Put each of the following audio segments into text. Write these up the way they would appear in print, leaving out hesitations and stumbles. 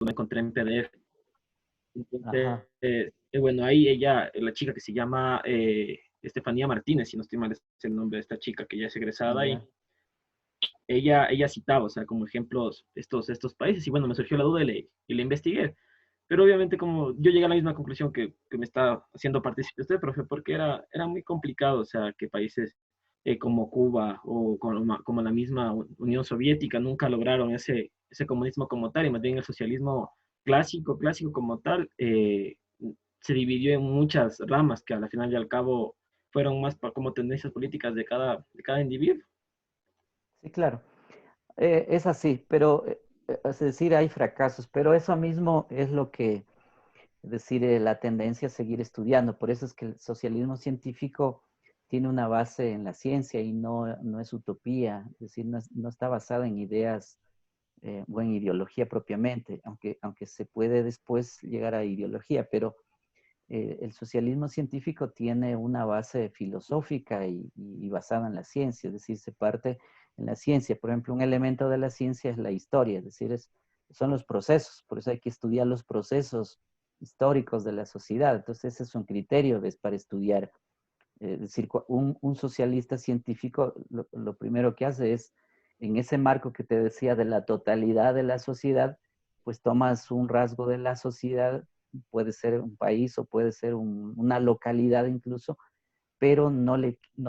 me encontré en PDF. Entonces, Ajá, bueno, ahí ella, la chica que se llama Estefanía Martínez, si no estoy mal, es el nombre de esta chica que ya es egresada, y ya. ella citaba, o sea, como ejemplos estos países, y bueno, me surgió la duda y le investigué. Pero obviamente como yo llegué a la misma conclusión que me está haciendo partícipe usted, profe, porque era muy complicado, o sea, que países como Cuba o como la misma Unión Soviética nunca lograron ese comunismo como tal, y más bien el socialismo clásico como tal, se dividió en muchas ramas que al final y al cabo fueron más como tendencias políticas de cada individuo. Sí, claro. Es así, pero es decir, hay fracasos, pero eso mismo es lo que, es decir, la tendencia a seguir estudiando. Por eso es que el socialismo científico tiene una base en la ciencia y no es utopía, es decir, no está basada en ideas o en ideología propiamente, aunque se puede después llegar a ideología, pero el socialismo científico tiene una base filosófica y basada en la ciencia, es decir, se parte en la ciencia. Por ejemplo, un elemento de la ciencia es la historia, es decir, son los procesos, por eso hay que estudiar los procesos históricos de la sociedad. Entonces, ese es un criterio para estudiar. Es decir, un socialista científico lo primero que hace es, en ese marco que te decía de la totalidad de la sociedad, pues tomas un rasgo de la sociedad, puede ser un país o puede ser una localidad incluso, pero no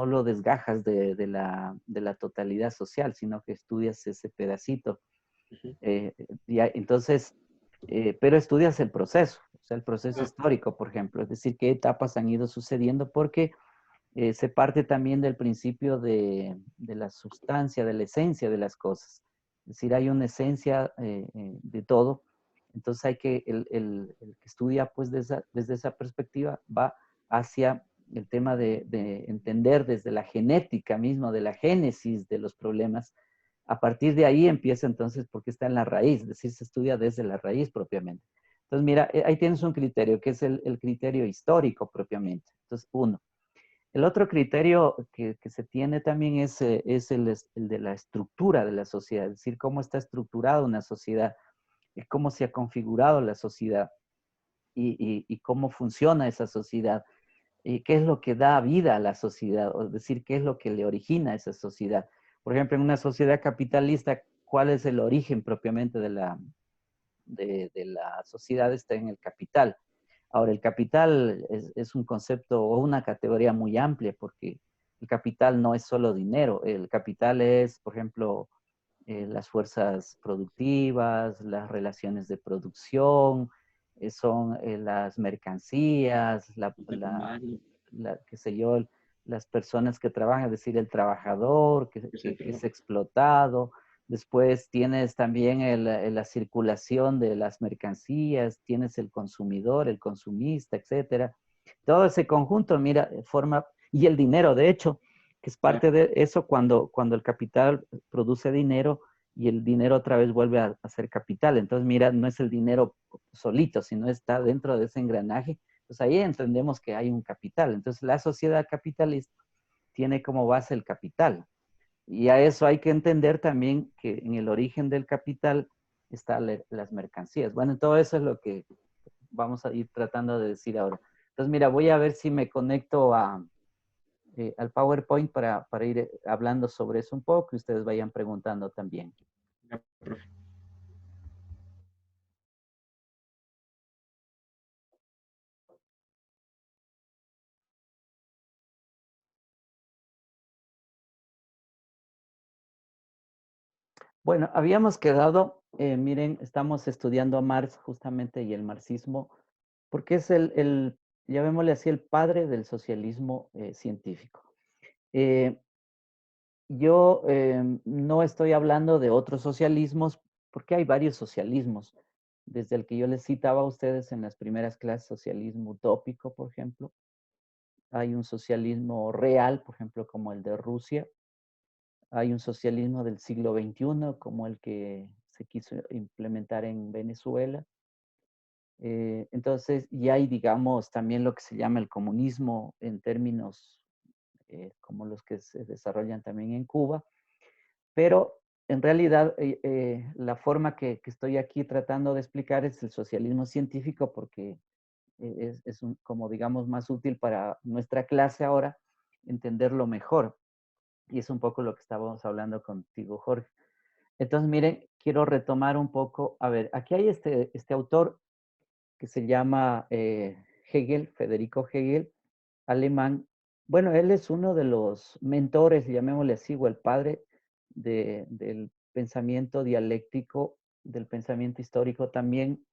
lo desgajas de la totalidad social, sino que estudias ese pedacito. Ujú. Entonces, pero estudias el proceso, o sea, el proceso Ah, histórico, por ejemplo, es decir, qué etapas han ido sucediendo, porque se parte también del principio de la sustancia, de la esencia de las cosas. Es decir, hay una esencia de todo. Entonces hay que, el que estudia pues desde esa perspectiva va hacia el tema de entender desde la genética misma, de la génesis de los problemas. A partir de ahí empieza entonces, porque está en la raíz, es decir, se estudia desde la raíz propiamente. Entonces, mira, ahí tienes un criterio, que es el criterio histórico propiamente. Entonces, uno. El otro criterio que se tiene también es el de la estructura de la sociedad, es decir, cómo está estructurada una sociedad, cómo se ha configurado la sociedad y cómo funciona esa sociedad, y qué es lo que da vida a la sociedad, es decir, qué es lo que le origina a esa sociedad. Por ejemplo, en una sociedad capitalista, ¿cuál es el origen propiamente de la sociedad? Está en el capital. Ahora, el capital es un concepto o una categoría muy amplia porque el capital no es solo dinero. El capital es, por ejemplo, las fuerzas productivas, las relaciones de producción, son las mercancías, capital humano, qué sé yo, las personas que trabajan, es decir, el trabajador que etcétera. es explotado. Después tienes también la circulación de las mercancías, tienes el consumidor, el consumista, etcétera. Todo ese conjunto, mira, forma, y el dinero, de hecho, que es Claro. parte de eso cuando el capital produce dinero y el dinero otra vez vuelve a ser capital. Entonces, mira, no es el dinero solito, sino está dentro de ese engranaje. Pues ahí entendemos que hay un capital. Entonces, la sociedad capitalista tiene como base el capital. Y a eso hay que entender también que en el origen del capital están las mercancías. Bueno, todo eso es lo que vamos a ir tratando de decir ahora. Entonces, mira, voy a ver si me conecto al PowerPoint para ir hablando sobre eso un poco y ustedes vayan preguntando también. Ya, profe. Bueno, habíamos quedado, miren, estamos estudiando a Marx justamente y el marxismo, porque es llamémosle así, el padre del socialismo científico. Eh, yo no estoy hablando de otros socialismos, porque hay varios socialismos, desde el que yo les citaba a ustedes en las primeras clases, socialismo utópico, por ejemplo. Hay un socialismo real, por ejemplo, como el de Rusia. Hay un socialismo del siglo XXI, como el que se quiso implementar en Venezuela. Entonces, y hay, digamos, también lo que se llama el comunismo en términos como los que se desarrollan también en Cuba. Pero en realidad, la forma que estoy aquí tratando de explicar es el socialismo científico porque como digamos, más útil para nuestra clase ahora entenderlo mejor. Y es un poco lo que estábamos hablando contigo, Jorge. Entonces, miren, quiero retomar un poco. A ver, aquí hay este autor que se llama Hegel, Federico Hegel, alemán. Bueno, él es uno de los mentores, llamémosle así, o el padre del pensamiento dialéctico, del pensamiento histórico también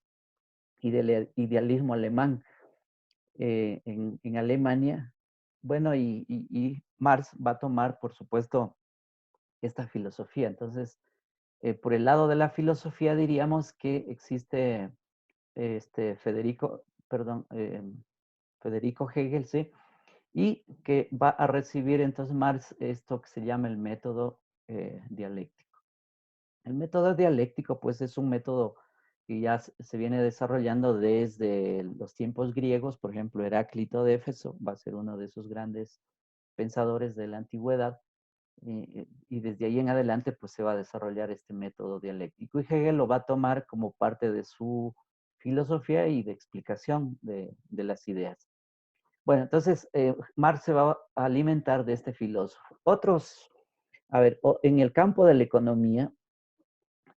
y del idealismo alemán en Alemania. Bueno, y Marx va a tomar, por supuesto, esta filosofía. Entonces, por el lado de la filosofía diríamos que existe Federico Hegel, ¿sí? Y que va a recibir entonces Marx esto que se llama el método dialéctico. El método dialéctico, pues, es un método que ya se viene desarrollando desde los tiempos griegos. Por ejemplo, Heráclito de Éfeso va a ser uno de esos grandes pensadores de la antigüedad. Y desde ahí en adelante, pues, se va a desarrollar este método dialéctico. Y Hegel lo va a tomar como parte de su filosofía y de explicación de las ideas. Bueno, entonces Marx se va a alimentar de este filósofo. Otros, a ver, en el campo de la economía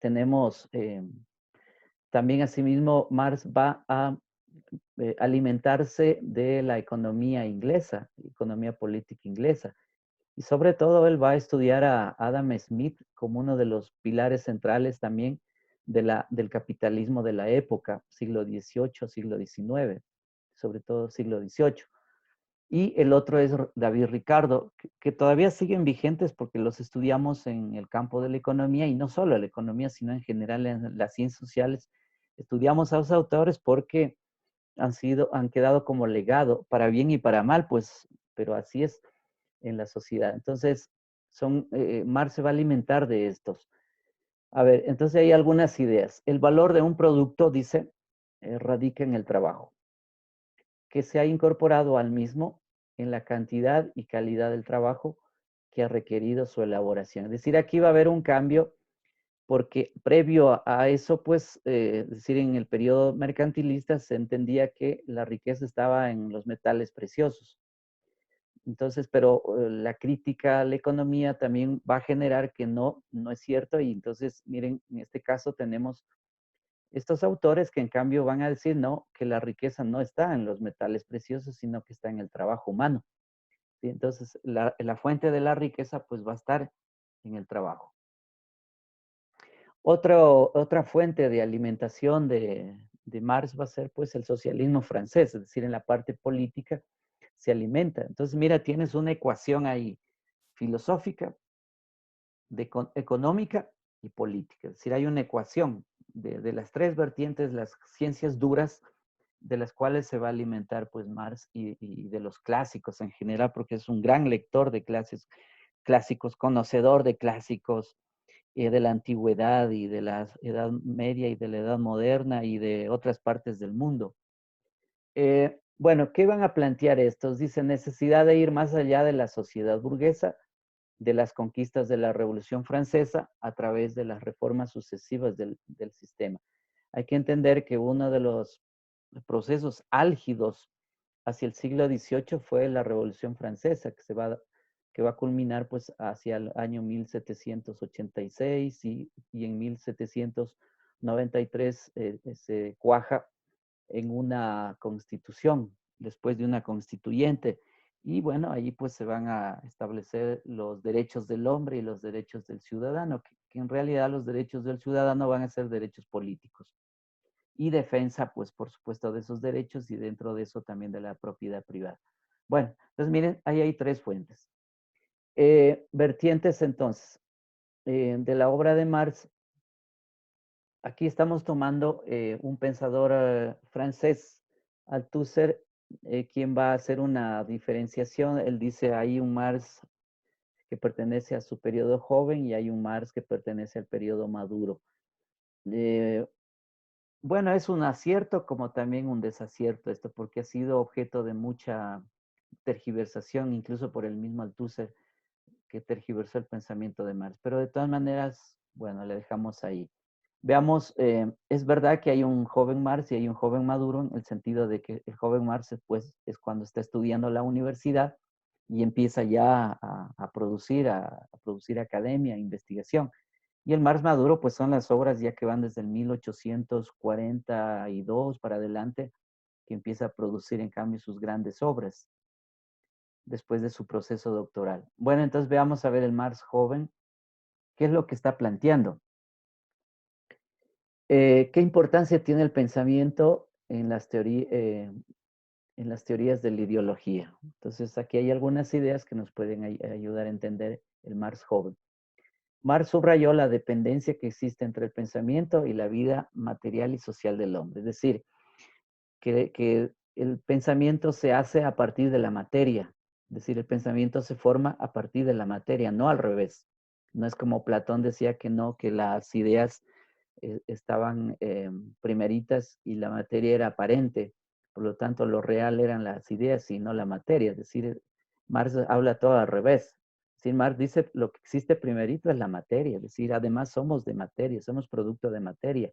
tenemos también asimismo Marx va a alimentarse de la economía inglesa, economía política inglesa. Y sobre todo él va a estudiar a Adam Smith como uno de los pilares centrales también del capitalismo de la época, siglo XVIII, siglo XIX, sobre todo siglo XVIII. Y el otro es David Ricardo, que todavía siguen vigentes porque los estudiamos en el campo de la economía y no solo la economía, sino en general en las ciencias sociales. Estudiamos a los autores porque han quedado como legado, para bien y para mal, pues, pero así es en la sociedad. Entonces, Marx se va a alimentar de estos. A ver, entonces hay algunas ideas. El valor de un producto, dice, radica en el trabajo que se ha incorporado al mismo en la cantidad y calidad del trabajo que ha requerido su elaboración. Es decir, aquí va a haber un cambio porque previo a eso, pues, es decir, en el periodo mercantilista se entendía que la riqueza estaba en los metales preciosos. Entonces, pero la crítica a la economía también va a generar que no es cierto. Y entonces, miren, en este caso tenemos estos autores que en cambio van a decir, no, que la riqueza no está en los metales preciosos, sino que está en el trabajo humano. ¿Sí? Entonces, la fuente de la riqueza pues va a estar en el trabajo. Otra fuente de alimentación de Marx va a ser pues el socialismo francés, es decir, en la parte política se alimenta. Entonces, mira, tienes una ecuación ahí filosófica, económica y política. Es decir, hay una ecuación de las tres vertientes, las ciencias duras, de las cuales se va a alimentar pues Marx y de los clásicos en general, porque es un gran lector de clásicos, conocedor de clásicos de la antigüedad y de la Edad Media y de la Edad Moderna y de otras partes del mundo. Bueno, ¿qué van a plantear estos? Dice, necesidad de ir más allá de la sociedad burguesa, de las conquistas de la Revolución Francesa a través de las reformas sucesivas del sistema. Hay que entender que uno de los procesos álgidos hacia el siglo XVIII fue la Revolución Francesa, que va a culminar pues hacia el año 1786 y en 1793 se cuaja en una constitución, después de una constituyente. Y bueno, ahí pues se van a establecer los derechos del hombre y los derechos del ciudadano, que en realidad los derechos del ciudadano van a ser derechos políticos. Y defensa, pues por supuesto, de esos derechos y dentro de eso también de la propiedad privada. Bueno, entonces miren, ahí hay tres fuentes. Vertientes entonces de la obra de Marx. Aquí estamos tomando un pensador francés, Althusser, quien va a hacer una diferenciación. Él dice, hay un Marx que pertenece a su periodo joven y hay un Marx que pertenece al periodo maduro. Eh, bueno, es un acierto como también un desacierto esto, porque ha sido objeto de mucha tergiversación, incluso por el mismo Althusser, que tergiversó el pensamiento de Marx. Pero de todas maneras, Bueno, le dejamos ahí. Veamos, es verdad que hay un joven Marx y hay un joven Maduro en el sentido de que el joven Marx pues, es cuando está estudiando la universidad y empieza ya a producir academia, investigación. Y el Marx Maduro pues son las obras ya que van desde el 1842 para adelante, que empieza a producir en cambio sus grandes obras después de su proceso doctoral. Bueno, entonces veamos a ver el Marx joven, ¿qué es lo que está planteando? ¿Qué importancia tiene el pensamiento en las teorías de la ideología? Entonces, aquí hay algunas ideas que nos pueden ayudar a entender el Marx joven. Marx subrayó la dependencia que existe entre el pensamiento y la vida material y social del hombre. Es decir, que el pensamiento se hace a partir de la materia. Es decir, el pensamiento se forma a partir de la materia, no al revés. No es como Platón decía que no, que las ideas estaban primeritas y la materia era aparente. Por lo tanto, lo real eran las ideas y no la materia. Es decir, Marx habla todo al revés. Es decir, Marx dice lo que existe primerito es la materia. Es decir, además somos de materia, somos producto de materia.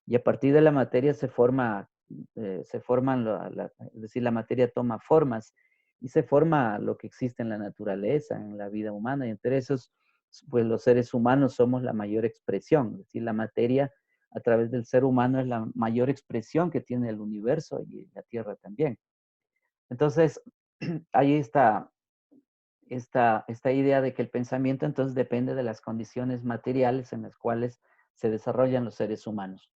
Y a partir de la materia se forman, es decir, la materia toma formas y se forma lo que existe en la naturaleza, en la vida humana. Y entre esos, pues los seres humanos somos la mayor expresión. Es decir, la materia a través del ser humano es la mayor expresión que tiene el universo y la Tierra también. Entonces, ahí está esta idea de que el pensamiento entonces depende de las condiciones materiales en las cuales se desarrollan los seres humanos.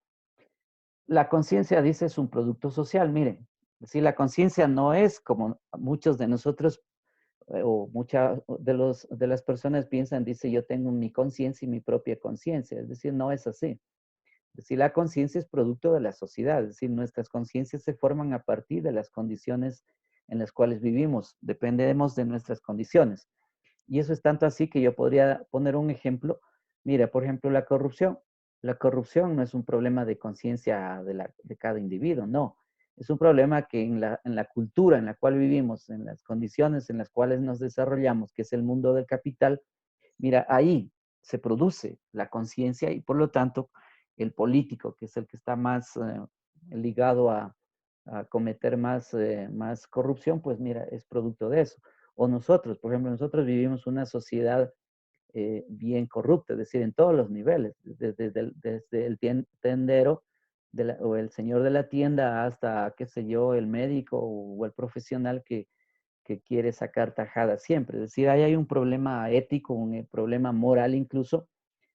La conciencia, dice, es un producto social. Miren, si la conciencia no es como muchos de nosotros o muchas de las personas piensan, dice, yo tengo mi conciencia y mi propia conciencia. Es decir, no es así. Es decir, la conciencia es producto de la sociedad. Es decir, nuestras conciencias se forman a partir de las condiciones en las cuales vivimos. Dependemos de nuestras condiciones. Y eso es tanto así que yo podría poner un ejemplo. Mira, por ejemplo, la corrupción. La corrupción no es un problema de conciencia de cada individuo, no. Es un problema que en la cultura en la cual vivimos, en las condiciones en las cuales nos desarrollamos, que es el mundo del capital, mira, ahí se produce la conciencia y por lo tanto el político, que es el que está más ligado a cometer más corrupción, pues mira, es producto de eso. O nosotros, por ejemplo, nosotros vivimos una sociedad bien corrupta, es decir, en todos los niveles, desde el tendero o el señor de la tienda hasta, qué sé yo, el médico o el profesional que quiere sacar tajada siempre. Es decir, ahí hay un problema ético, un problema moral incluso,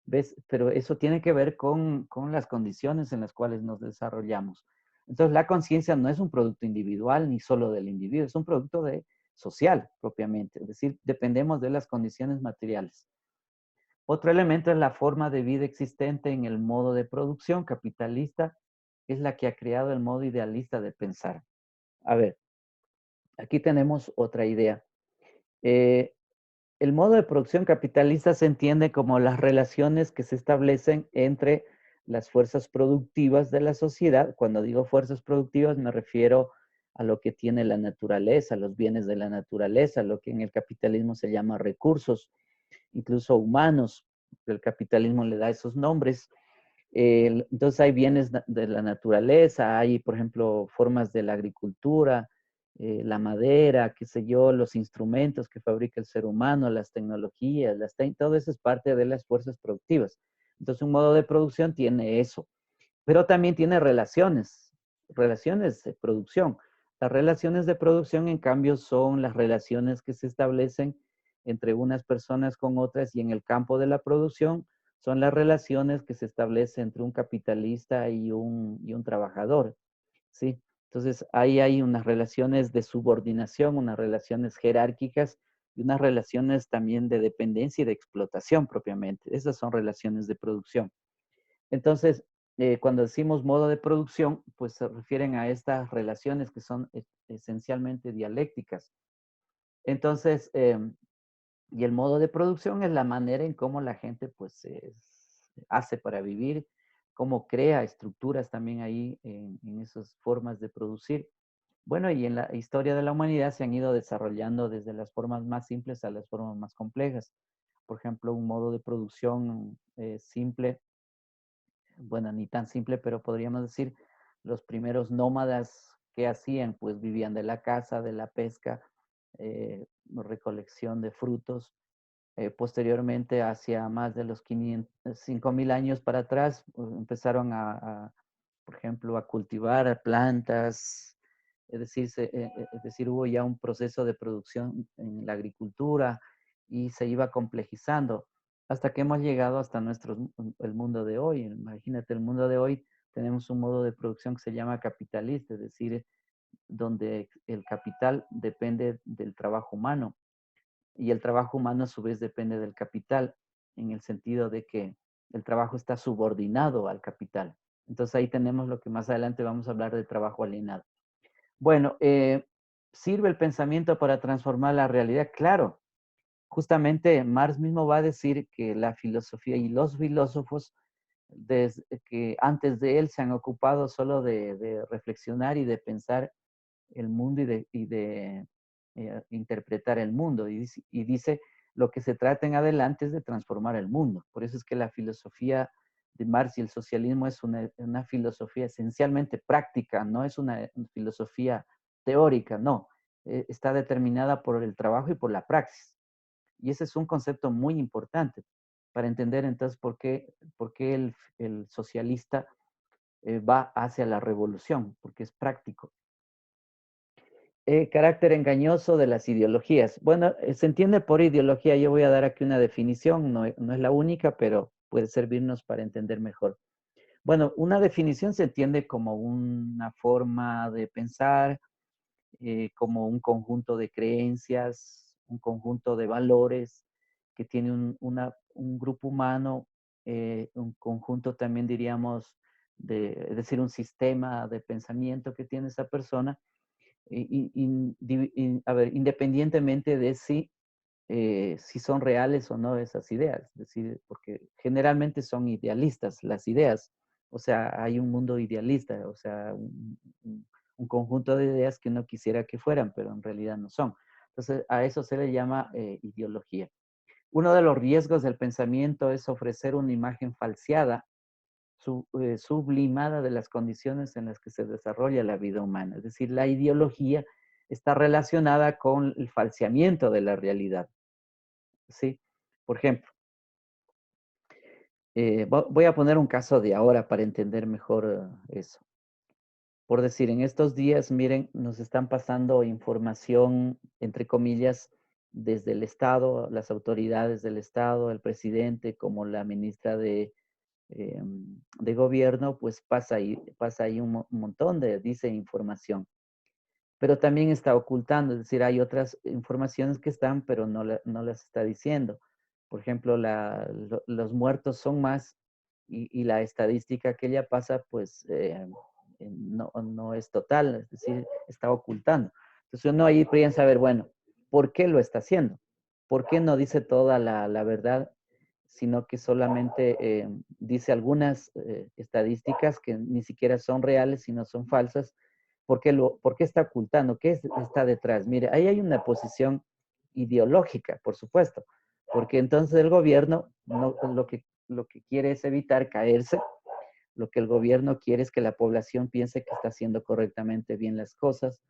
¿ves? Pero eso tiene que ver con las condiciones en las cuales nos desarrollamos. Entonces, la conciencia no es un producto individual ni solo del individuo, es un producto social propiamente. Es decir, dependemos de las condiciones materiales. Otro elemento es la forma de vida existente en el modo de producción capitalista, es la que ha creado el modo idealista de pensar. A ver, aquí tenemos otra idea. Eh, el modo de producción capitalista se entiende como las relaciones que se establecen entre las fuerzas productivas de la sociedad. Cuando digo fuerzas productivas me refiero a lo que tiene la naturaleza, los bienes de la naturaleza, lo que en el capitalismo se llama recursos, incluso humanos. El capitalismo le da esos nombres. Entonces hay bienes de la naturaleza, hay, por ejemplo, formas de la agricultura, la madera, qué sé yo, los instrumentos que fabrica el ser humano, las tecnologías, todo eso es parte de las fuerzas productivas. Entonces un modo de producción tiene eso, pero también tiene relaciones de producción. Las relaciones de producción, en cambio, son las relaciones que se establecen entre unas personas con otras y en el campo de la producción son las relaciones que se establecen entre un capitalista y un trabajador, ¿sí? Entonces, ahí hay unas relaciones de subordinación, unas relaciones jerárquicas y unas relaciones también de dependencia y de explotación propiamente. Esas son relaciones de producción. Entonces, cuando decimos modo de producción, pues se refieren a estas relaciones que son esencialmente dialécticas. Entonces, y el modo de producción es la manera en cómo la gente pues hace para vivir, cómo crea estructuras también ahí en esas formas de producir. Bueno, y en la historia de la humanidad se han ido desarrollando desde las formas más simples a las formas más complejas. por ejemplo, un modo de producción simple, bueno, ni tan simple, pero podríamos decir, los primeros nómadas que hacían, pues vivían de la caza, de la pesca, recolección de frutos. Posteriormente, hacia más de los 5.000 años para atrás, empezaron por ejemplo, a cultivar plantas, es decir, hubo ya un proceso de producción en la agricultura y se iba complejizando hasta que hemos llegado hasta el mundo de hoy. Imagínate, el mundo de hoy tenemos un modo de producción que se llama capitalista, es decir, donde el capital depende del trabajo humano y el trabajo humano a su vez depende del capital, en el sentido de que el trabajo está subordinado al capital. Entonces ahí tenemos lo que más adelante vamos a hablar de trabajo alienado. Bueno, ¿sirve el pensamiento para transformar la realidad? Claro, justamente Marx mismo va a decir que la filosofía y los filósofos desde que antes de él se han ocupado solo de reflexionar y de pensar el mundo y de interpretar el mundo. Y dice, lo que se trata en adelante es de transformar el mundo. Por eso es que la filosofía de Marx y el socialismo es una filosofía esencialmente práctica, no es una filosofía teórica, no. Está determinada por el trabajo y por la praxis. Y ese es un concepto muy importante para entender entonces por qué el socialista va hacia la revolución, porque es práctico. Carácter engañoso de las ideologías. Bueno, se entiende por ideología, yo voy a dar aquí una definición, no es la única, pero puede servirnos para entender mejor. Bueno, una definición se entiende como una forma de pensar, como un conjunto de creencias, un conjunto de valores que tiene un grupo humano, un conjunto también diríamos, es decir, un sistema de pensamiento que tiene esa persona a ver, independientemente de si son reales o no esas ideas, es decir, porque generalmente son idealistas las ideas, o sea, hay un mundo idealista, o sea, un conjunto de ideas que uno quisiera que fueran, pero en realidad no son. Entonces, a eso se le llama ideología. Uno de los riesgos del pensamiento es ofrecer una imagen falseada sublimada de las condiciones en las que se desarrolla la vida humana. Es decir, la ideología está relacionada con el falseamiento de la realidad. ¿Sí? Por ejemplo, voy a poner un caso de ahora para entender mejor eso. Por decir, en estos días, miren, nos están pasando información, entre comillas, desde el Estado, las autoridades del Estado, el presidente, como la ministra de gobierno, pues pasa ahí un montón dice información, pero también está ocultando, es decir, hay otras informaciones que están, pero no las está diciendo. Por ejemplo, los muertos son más y la estadística que ella pasa, pues no es total, es decir, está ocultando. Entonces uno ahí piensa, a ver, bueno, ¿por qué lo está haciendo? ¿Por qué no dice toda la verdad, sino que solamente dice algunas estadísticas que ni siquiera son reales, sino son falsas? ¿Por qué está ocultando? ¿Qué está detrás? Mire, ahí hay una posición ideológica, por supuesto, porque entonces el gobierno lo que quiere es evitar caerse, lo que el gobierno quiere es que la población piense que está haciendo correctamente bien las cosas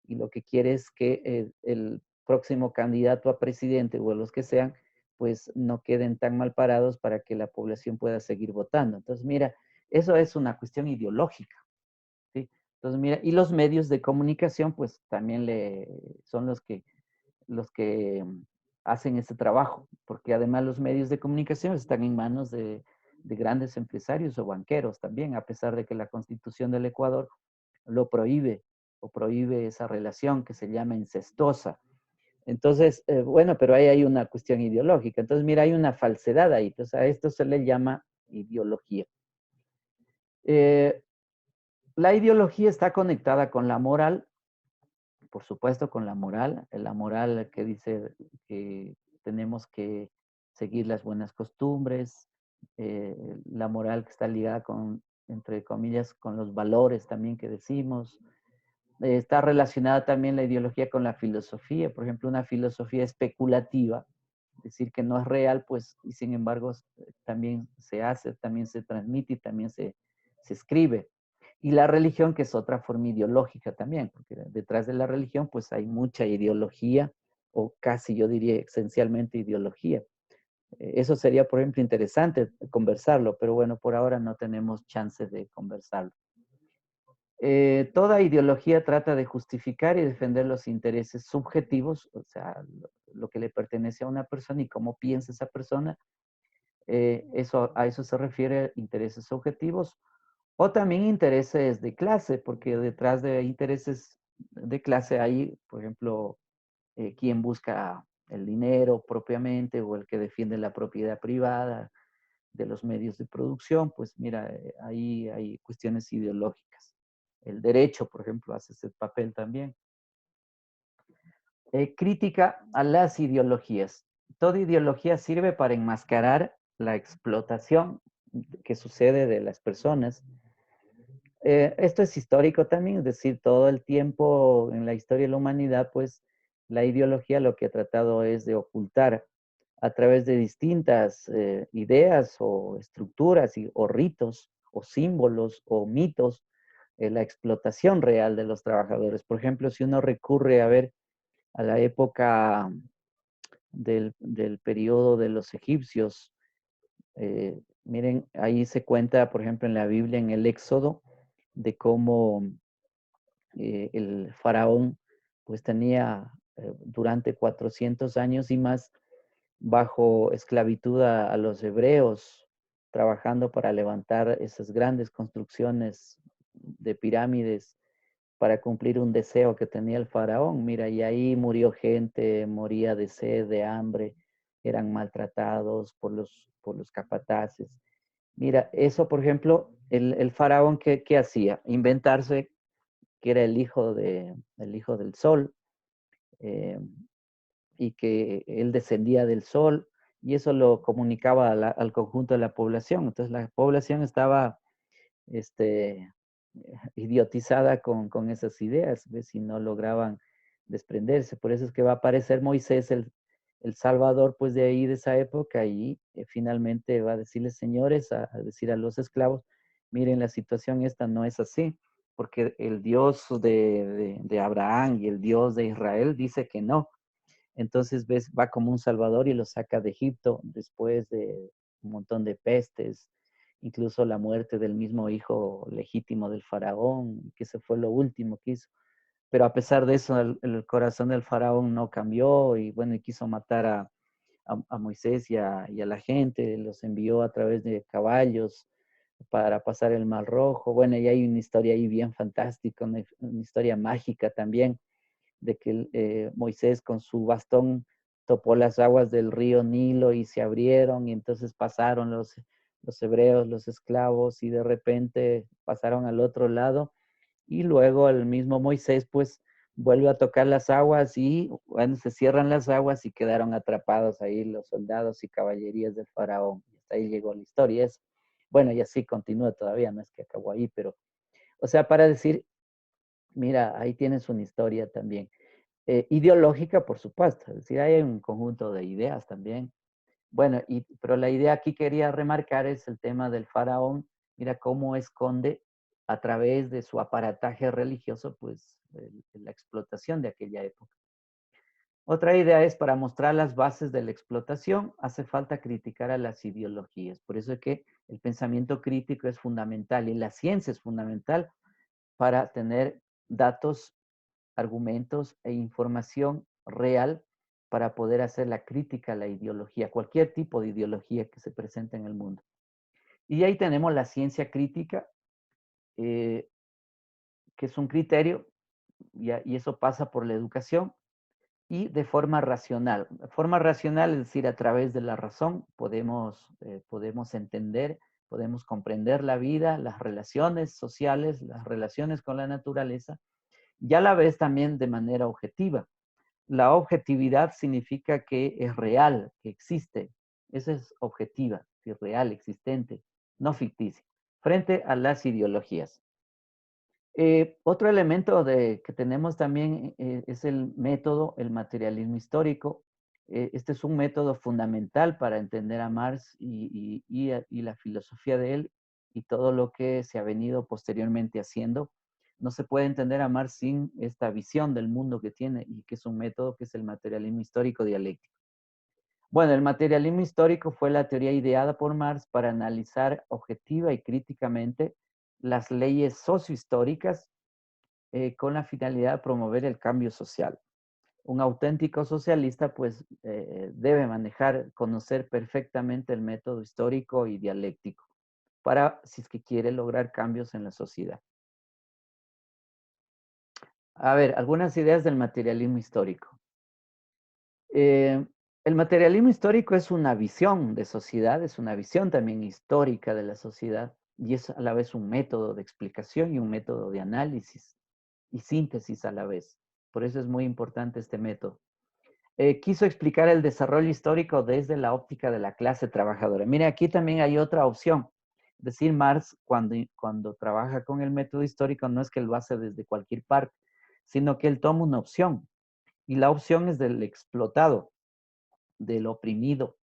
y lo que quiere es que el próximo candidato a presidente o los que sean, pues no queden tan mal parados para que la población pueda seguir votando. Entonces, mira, eso es una cuestión ideológica. ¿Sí? Entonces, mira, y los medios de comunicación, pues también son los que hacen ese trabajo, porque además los medios de comunicación están en manos de grandes empresarios o banqueros también, a pesar de que la Constitución del Ecuador lo prohíbe o prohíbe esa relación que se llama incestuosa. Entonces, bueno, pero ahí hay una cuestión ideológica. Entonces, mira, hay una falsedad ahí. Entonces, a esto se le llama ideología. Eh, la ideología está conectada con la moral, por supuesto, con la moral que dice que tenemos que seguir las buenas costumbres, la moral que está ligada entre comillas, con los valores también que decimos. Está relacionada también la ideología con la filosofía, por ejemplo, una filosofía especulativa, decir que no es real, pues, y sin embargo, también se hace, también se transmite y también se escribe. Y la religión, que es otra forma ideológica también, porque detrás de la religión, pues hay mucha ideología, o casi yo diría esencialmente ideología. Eso sería, por ejemplo, interesante conversarlo, pero bueno, por ahora no tenemos chances de conversarlo. Toda ideología trata de justificar y defender los intereses subjetivos, o sea, lo que le pertenece a una persona y cómo piensa esa persona. A eso se refiere intereses subjetivos o también intereses de clase, porque detrás de intereses de clase hay, por ejemplo, quien busca el dinero propiamente o el que defiende la propiedad privada de los medios de producción, pues mira, ahí hay cuestiones ideológicas. El derecho, por ejemplo, hace ese papel también. Crítica a las ideologías. Toda ideología sirve para enmascarar la explotación que sucede de las personas. Esto es histórico también, es decir, todo el tiempo en la historia de la humanidad, pues la ideología lo que ha tratado es de ocultar a través de distintas ideas o estructuras o ritos o símbolos o mitos la explotación real de los trabajadores. Por ejemplo, si uno recurre a ver a la época del periodo de los egipcios, miren, ahí se cuenta, por ejemplo, en la Biblia, en el Éxodo, de cómo el faraón pues tenía durante 400 años y más bajo esclavitud a los hebreos, trabajando para levantar esas grandes construcciones de pirámides para cumplir un deseo que tenía el faraón. Mira, y ahí murió gente, moría de sed, de hambre, eran maltratados por los capataces. Mira, eso, por ejemplo, el faraón, ¿qué hacía? Inventarse que era el hijo del sol, eh, y que él descendía del sol, y eso lo comunicaba al conjunto de la población. Entonces la población estaba este, idiotizada con esas ideas, ¿ves? Y no lograban desprenderse. Por eso es que va a aparecer Moisés, el Salvador, pues de ahí, de esa época, y finalmente va a decirles, señores, a decir a los esclavos, miren, la situación esta no es así, porque el Dios de Abraham y el Dios de Israel dice que no. Entonces, ves, va como un salvador y lo saca de Egipto después de un montón de pestes, incluso la muerte del mismo hijo legítimo del faraón, que eso fue lo último que hizo. Pero a pesar de eso, el corazón del faraón no cambió y bueno, y quiso matar a Moisés y a la gente, los envió a través de caballos para pasar el Mar Rojo. Bueno, y hay una historia ahí bien fantástica, una historia mágica también de que Moisés con su bastón topó las aguas del río Nilo y se abrieron y entonces pasaron los hebreos, los esclavos y de repente pasaron al otro lado y luego el mismo Moisés pues vuelve a tocar las aguas y bueno, se cierran las aguas y quedaron atrapados ahí los soldados y caballerías del faraón. Y hasta ahí llegó la historia. Bueno, y así continúa todavía, no es que acabó ahí, pero, o sea, para decir, mira, ahí tienes una historia también. Ideológica, por supuesto, es decir, hay un conjunto de ideas también. Bueno, pero la idea aquí quería remarcar es el tema del faraón, mira cómo esconde a través de su aparataje religioso, pues, la explotación de aquella época. Otra idea es, para mostrar las bases de la explotación, hace falta criticar a las ideologías. Por eso es que el pensamiento crítico es fundamental y la ciencia es fundamental para tener datos, argumentos e información real para poder hacer la crítica a la ideología, cualquier tipo de ideología que se presente en el mundo. Y ahí tenemos la ciencia crítica, eh, que es un criterio, y eso pasa por la educación, y de forma racional. De forma racional, es decir, a través de la razón podemos entender, podemos comprender la vida, las relaciones sociales, las relaciones con la naturaleza, y a la vez también de manera objetiva. La objetividad significa que es real, que existe. Esa es objetiva, es real, existente, no ficticia, frente a las ideologías. Otro elemento que tenemos también es el método, el materialismo histórico. Este es un método fundamental para entender a Marx y la filosofía de él y todo lo que se ha venido posteriormente haciendo. No se puede entender a Marx sin esta visión del mundo que tiene y que es un método que es el materialismo histórico dialéctico. Bueno, el materialismo histórico fue la teoría ideada por Marx para analizar objetiva y críticamente las leyes sociohistóricas con la finalidad de promover el cambio social. Un auténtico socialista pues debe manejar, conocer perfectamente el método histórico y dialéctico para, si es que quiere lograr cambios en la sociedad. A ver, algunas ideas del materialismo histórico. Eh, el materialismo histórico es una visión de sociedad, es una visión también histórica de la sociedad y es a la vez un método de explicación y un método de análisis y síntesis a la vez. Por eso es muy importante este método. Quiso explicar el desarrollo histórico desde la óptica de la clase trabajadora. Mire, aquí también hay otra opción. Es decir, Marx, cuando trabaja con el método histórico, no es que lo hace desde cualquier parte, sino que él toma una opción. Y la opción es del explotado, del oprimido,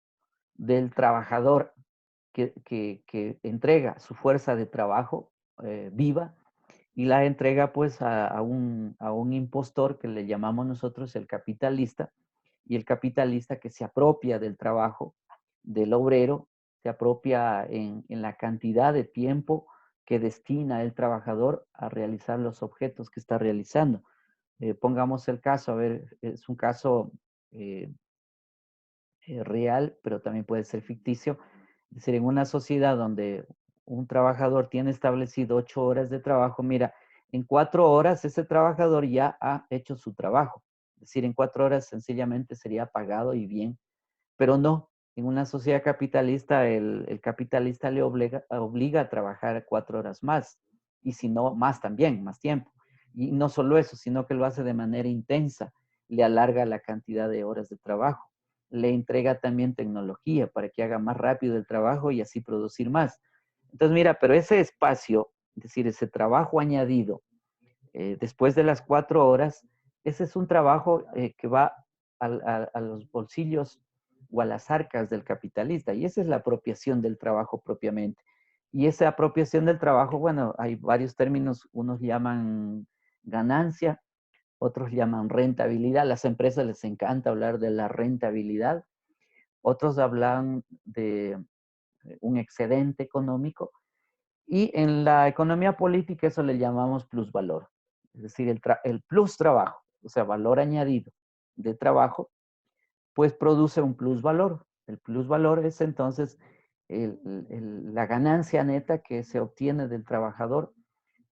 del trabajador que entrega su fuerza de trabajo viva y la entrega pues a un impostor que le llamamos nosotros el capitalista, y el capitalista que se apropia del trabajo del obrero, se apropia en la cantidad de tiempo que destina el trabajador a realizar los objetos que está realizando. Pongamos el caso, a ver, es un caso eh, real, pero también puede ser ficticio. Es decir, en una sociedad donde un trabajador tiene establecido 8 horas de trabajo, mira, en 4 horas ese trabajador ya ha hecho su trabajo. Es decir, en 4 horas sencillamente sería pagado y bien, pero no. En una sociedad capitalista, el capitalista le obliga a trabajar 4 horas más, y si no, más también, más tiempo. Y no solo eso, sino que lo hace de manera intensa, le alarga la cantidad de horas de trabajo, le entrega también tecnología para que haga más rápido el trabajo y así producir más. Entonces, mira, pero ese espacio, es decir, ese trabajo añadido después de las 4 horas, ese es un trabajo que va a los bolsillos o a las arcas del capitalista, y esa es la apropiación del trabajo propiamente. Y esa apropiación del trabajo, bueno, hay varios términos, unos llaman ganancia, otros llaman rentabilidad. A las empresas les encanta hablar de la rentabilidad, otros hablan de un excedente económico, y en la economía política eso le llamamos plusvalor. Es decir, el plus trabajo, o sea, valor añadido de trabajo, pues produce un plusvalor. El plusvalor es entonces la ganancia neta que se obtiene del trabajador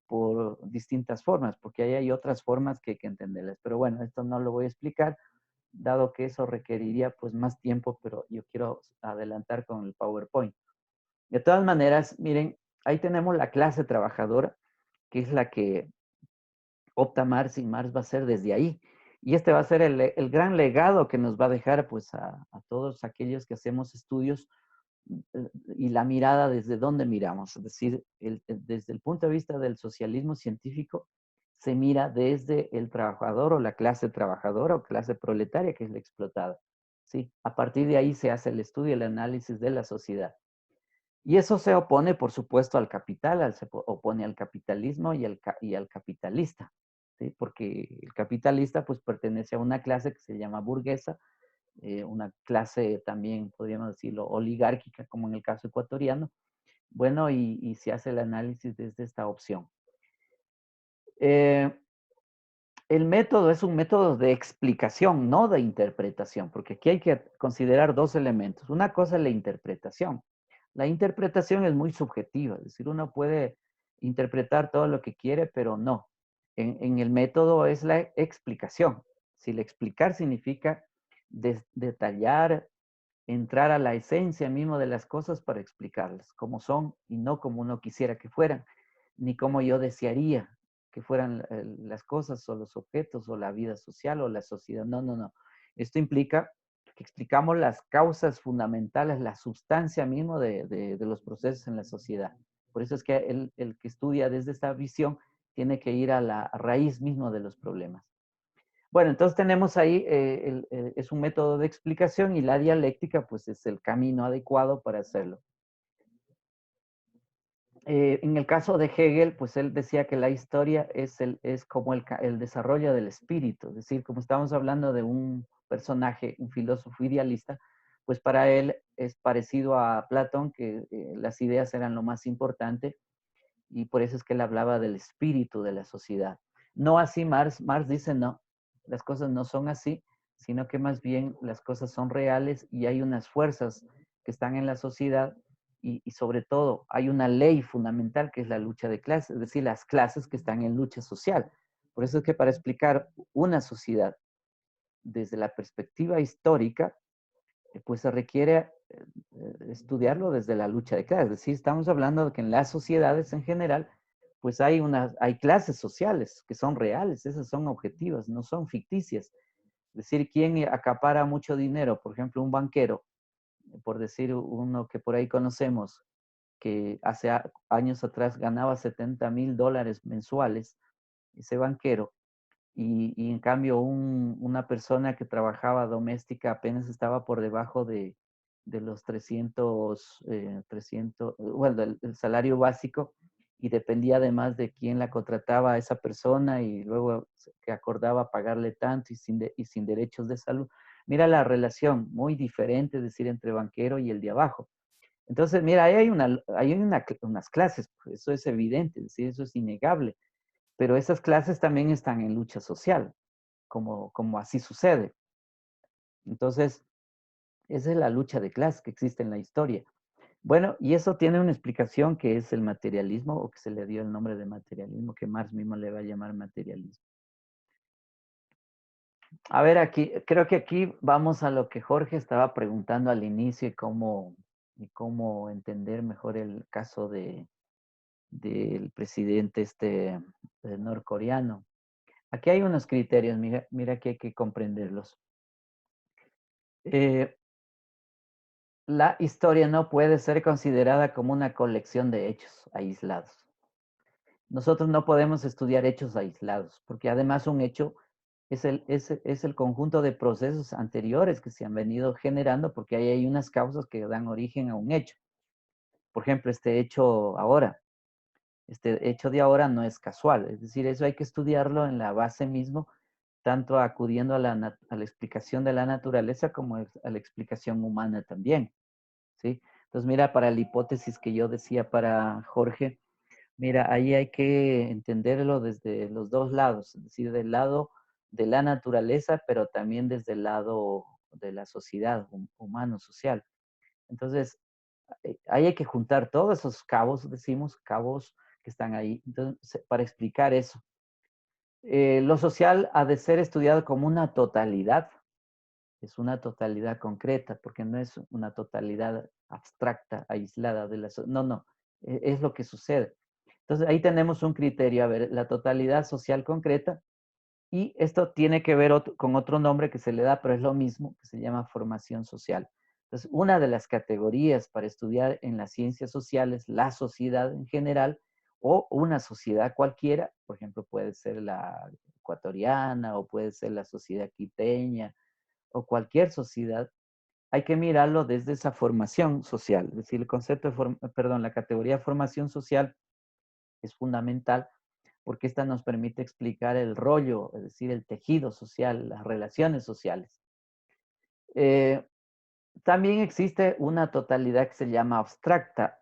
por distintas formas, porque ahí hay otras formas que hay que entenderlas. Pero bueno, esto no lo voy a explicar, dado que eso requeriría pues más tiempo, pero yo quiero adelantar con el PowerPoint. De todas maneras, miren, ahí tenemos la clase trabajadora, que es la que opta Marx, y Marx va a ser desde ahí. Y este va a ser el gran legado que nos va a dejar pues a todos aquellos que hacemos estudios y la mirada desde donde miramos. Es decir, desde el punto de vista del socialismo científico, se mira desde el trabajador o la clase trabajadora o clase proletaria, que es la explotada. ¿Sí? A partir de ahí se hace el estudio y el análisis de la sociedad. Y eso se opone, por supuesto, al capital, se opone al capitalismo y al capitalista, ¿sí? Porque el capitalista pues pertenece a una clase que se llama burguesa, una clase también, podríamos decirlo, oligárquica, como en el caso ecuatoriano. Bueno, y se hace el análisis desde esta opción. Eh, el método es un método de explicación, no de interpretación, porque aquí hay que considerar dos elementos. Una cosa es la interpretación. La interpretación es muy subjetiva, es decir, uno puede interpretar todo lo que quiere, pero no. En el método es la explicación. Si el explicar significa detallar, entrar a la esencia mismo de las cosas para explicarlas, como son y no como uno quisiera que fueran, ni como yo desearía que fueran las cosas o los objetos o la vida social o la sociedad. No, no, no. Esto implica que explicamos las causas fundamentales, la sustancia mismo de los procesos en la sociedad. Por eso es que el que estudia desde esta visión tiene que ir a la raíz mismo de los problemas. Bueno, entonces tenemos ahí, es un método de explicación y la dialéctica pues es el camino adecuado para hacerlo. En el caso de Hegel, pues él decía que la historia es como el desarrollo del espíritu, es decir, como estamos hablando de un personaje, un filósofo idealista, pues para él es parecido a Platón, que las ideas eran lo más importante, y por eso es que él hablaba del espíritu de la sociedad. No así Marx. Marx dice no, las cosas no son así, sino que más bien las cosas son reales y hay unas fuerzas que están en la sociedad y sobre todo hay una ley fundamental que es la lucha de clases, es decir, las clases que están en lucha social. Por eso es que para explicar una sociedad desde la perspectiva histórica, pues se requiere estudiarlo desde la lucha de clases. Es decir, estamos hablando de que en las sociedades en general, pues hay clases sociales que son reales, esas son objetivas, no son ficticias. Es decir, ¿quién acapara mucho dinero? Por ejemplo, un banquero, por decir uno que por ahí conocemos, que hace años atrás ganaba $70,000 mensuales, ese banquero, y en cambio una persona que trabajaba doméstica apenas estaba por debajo de los 300, bueno, el salario básico y dependía además de quién la contrataba a esa persona y luego que acordaba pagarle tanto y sin derechos de salud. Mira la relación muy diferente, es decir, entre banquero y el de abajo. Entonces, mira, unas clases, pues, eso es evidente, es decir, eso es innegable, pero esas clases también están en lucha social como así sucede. Entonces, esa es la lucha de clases que existe en la historia. Bueno, y eso tiene una explicación que es el materialismo, o que se le dio el nombre de materialismo, que Marx mismo le va a llamar materialismo. A ver, aquí, creo que aquí vamos a lo que Jorge estaba preguntando al inicio y cómo entender mejor el caso del presidente norcoreano. Aquí hay unos criterios, mira que hay que comprenderlos. Eh, La historia no puede ser considerada como una colección de hechos aislados. Nosotros no podemos estudiar hechos aislados, porque además un hecho es el conjunto de procesos anteriores que se han venido generando, porque ahí hay unas causas que dan origen a un hecho. Por ejemplo, este hecho de ahora no es casual, es decir, eso hay que estudiarlo en la base mismo, tanto acudiendo a la explicación de la naturaleza como a la explicación humana también. ¿Sí? Entonces, mira, para la hipótesis que yo decía para Jorge, mira, ahí hay que entenderlo desde los dos lados, es decir, del lado de la naturaleza, pero también desde el lado de la sociedad, humano, social. Entonces, ahí hay que juntar todos esos cabos, decimos, cabos que están ahí, entonces, para explicar eso. Lo social ha de ser estudiado como una totalidad, es una totalidad concreta, porque no es una totalidad abstracta, aislada de la... No, no, es lo que sucede. Entonces ahí tenemos un criterio, a ver, la totalidad social concreta, y esto tiene que ver con otro nombre que se le da, pero es lo mismo, que se llama formación social. Entonces, una de las categorías para estudiar en las ciencias sociales, la sociedad en general, o una sociedad cualquiera, por ejemplo, puede ser la ecuatoriana o puede ser la sociedad quiteña, o cualquier sociedad, hay que mirarlo desde esa formación social. Es decir, el concepto la categoría de formación social es fundamental porque esta nos permite explicar el rollo, es decir, el tejido social, las relaciones sociales. Eh, También existe una totalidad que se llama abstracta.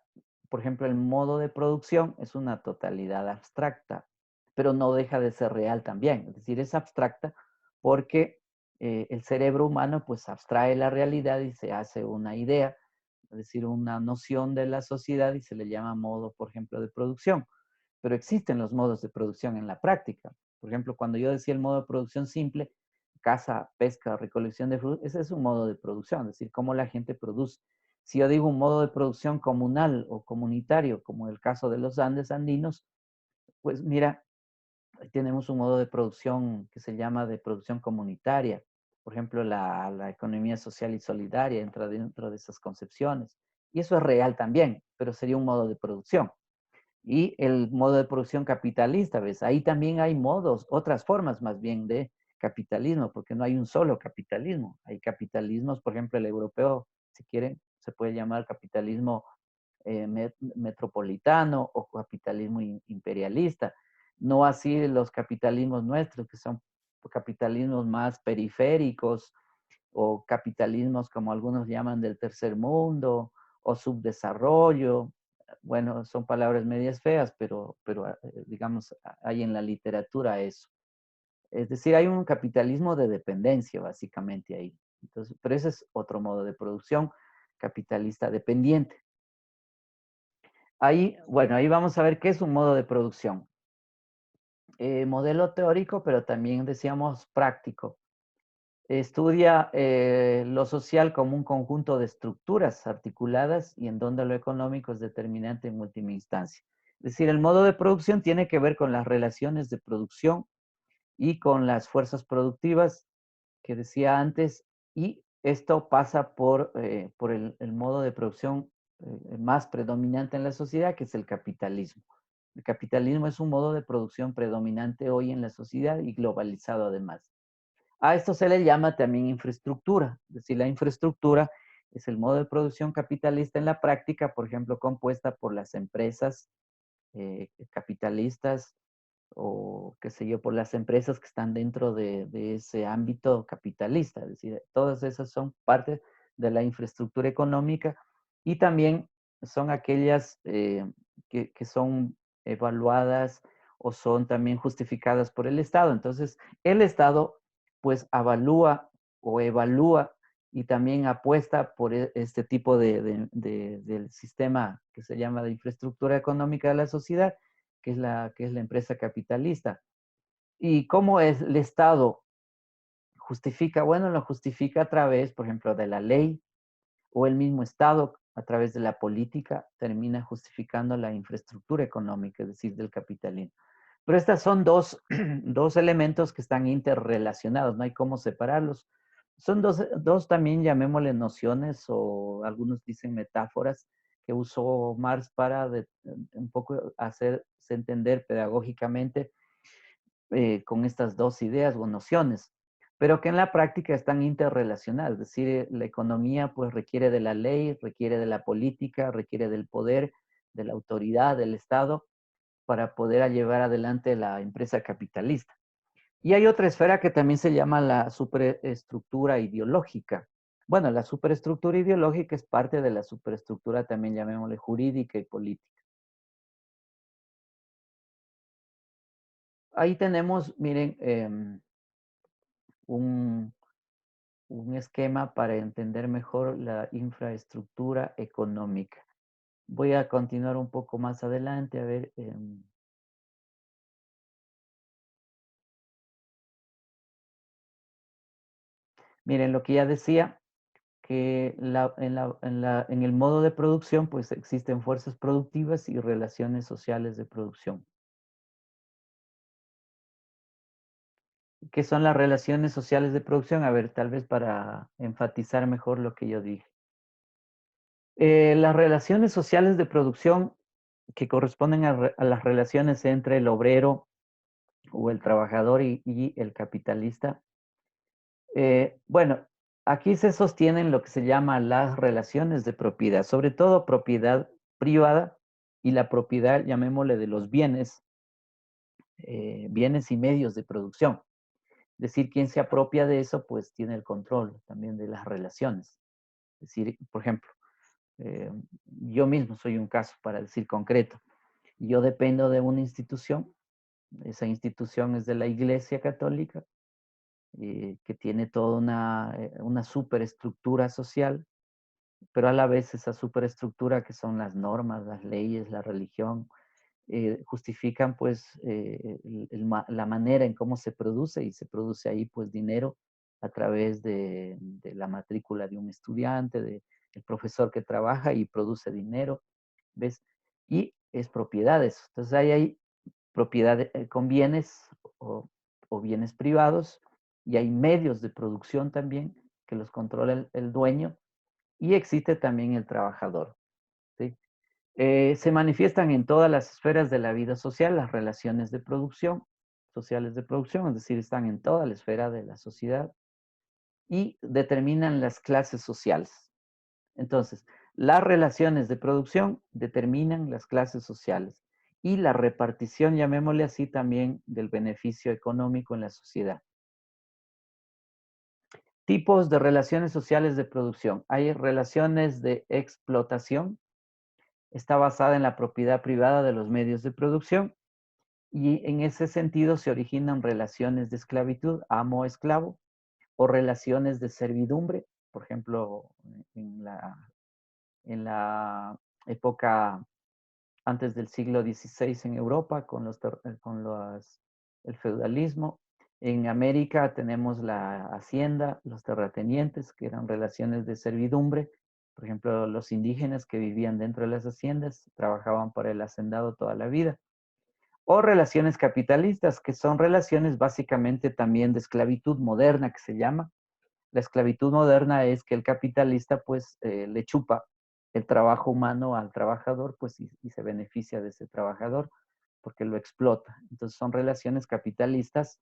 Por ejemplo, el modo de producción es una totalidad abstracta, pero no deja de ser real también. Es decir, es abstracta porque el cerebro humano pues abstrae la realidad y se hace una idea, es decir, una noción de la sociedad y se le llama modo, por ejemplo, de producción. Pero existen los modos de producción en la práctica. Por ejemplo, cuando yo decía el modo de producción simple, caza, pesca, recolección de frutos, ese es un modo de producción, es decir, cómo la gente produce. Si yo digo un modo de producción comunal o comunitario, como el caso de los Andes andinos, pues mira, tenemos un modo de producción que se llama de producción comunitaria. Por ejemplo, la economía social y solidaria entra dentro de esas concepciones. Y eso es real también, pero sería un modo de producción. Y el modo de producción capitalista, ¿ves? Ahí también hay modos, otras formas más bien de capitalismo, porque no hay un solo capitalismo. Hay capitalismos, por ejemplo, el europeo, si quieren, se puede llamar capitalismo metropolitano o capitalismo imperialista. No así los capitalismos nuestros, que son capitalismos más periféricos o capitalismos como algunos llaman del tercer mundo o subdesarrollo. Bueno, son palabras medias feas, pero digamos, hay en la literatura eso. Es decir, hay un capitalismo de dependencia básicamente ahí. Entonces, pero ese es otro modo de producción capitalista dependiente. Ahí, bueno, ahí vamos a ver qué es un modo de producción. Modelo teórico, pero también decíamos práctico. Estudia lo social como un conjunto de estructuras articuladas y en donde lo económico es determinante en última instancia. Es decir, el modo de producción tiene que ver con las relaciones de producción y con las fuerzas productivas que decía antes, y esto pasa por el modo de producción más predominante en la sociedad, que es el capitalismo. El capitalismo es un modo de producción predominante hoy en la sociedad y globalizado además. A esto se le llama también infraestructura, es decir, la infraestructura es el modo de producción capitalista en la práctica, por ejemplo, compuesta por las empresas capitalistas o qué sé yo, por las empresas que están dentro de ese ámbito capitalista. Es decir, todas esas son parte de la infraestructura económica y también son aquellas que son evaluadas o son también justificadas por el Estado. Entonces, el Estado pues avalúa o evalúa y también apuesta por este tipo del sistema que se llama de infraestructura económica de la sociedad, que es la empresa capitalista. ¿Y cómo es el Estado justifica? Bueno, lo justifica a través, por ejemplo, de la ley, o el mismo Estado a través de la política termina justificando la infraestructura económica, es decir, del capitalismo. Pero estas son dos elementos que están interrelacionados, no hay cómo separarlos. Son dos también, llamémosle nociones, o algunos dicen metáforas, que usó Marx para un poco hacerse entender pedagógicamente con estas dos ideas o nociones, pero que en la práctica están interrelacionadas. Es decir, la economía pues requiere de la ley, requiere de la política, requiere del poder, de la autoridad, del Estado, para poder llevar adelante la empresa capitalista. Y hay otra esfera que también se llama la superestructura ideológica. Bueno, la superestructura ideológica es parte de la superestructura también, llamémosle, jurídica y política. Ahí tenemos, miren, un, un esquema para entender mejor la infraestructura económica. Voy a continuar un poco más adelante, a ver. Miren, lo que ya decía, que en el modo de producción, pues existen fuerzas productivas y relaciones sociales de producción. ¿Qué son las relaciones sociales de producción? A ver, tal vez para enfatizar mejor lo que yo dije. Las relaciones sociales de producción que corresponden a las relaciones entre el obrero o el trabajador y el capitalista. Bueno, aquí se sostienen lo que se llama las relaciones de propiedad, sobre todo propiedad privada y la propiedad, llamémosle, de los bienes, bienes y medios de producción. Es decir, quien se apropia de eso, pues tiene el control también de las relaciones. Es decir, por ejemplo, eh, yo mismo soy un caso para decir concreto. Yo dependo de una institución, esa institución es de la Iglesia Católica, que tiene toda una superestructura social, pero a la vez esa superestructura que son las normas, las leyes, la religión, justifican pues la manera en cómo se produce, y se produce ahí pues dinero a través de la matrícula de un estudiante, del profesor que trabaja y produce dinero, ¿ves? Y es propiedades. Entonces ahí hay propiedad con bienes o, o bienes privados, y hay medios de producción también que los controla el dueño, y existe también el trabajador, ¿sí? Se manifiestan en todas las esferas de la vida social las relaciones de producción, sociales de producción, es decir, están en toda la esfera de la sociedad y determinan las clases sociales. Entonces, las relaciones de producción determinan las clases sociales y la repartición, llamémosle así, también del beneficio económico en la sociedad. Tipos de relaciones sociales de producción. Hay relaciones de explotación, está basada en la propiedad privada de los medios de producción y en ese sentido se originan relaciones de esclavitud, amo-esclavo, o relaciones de servidumbre, por ejemplo, en la época antes del siglo XVI en Europa, el feudalismo. En América tenemos la hacienda, los terratenientes, que eran relaciones de servidumbre. Por ejemplo, los indígenas que vivían dentro de las haciendas trabajaban para el hacendado toda la vida. O relaciones capitalistas, que son relaciones básicamente también de esclavitud moderna, que se llama. La esclavitud moderna es que el capitalista pues le chupa el trabajo humano al trabajador pues y se beneficia de ese trabajador porque lo explota. Entonces son relaciones capitalistas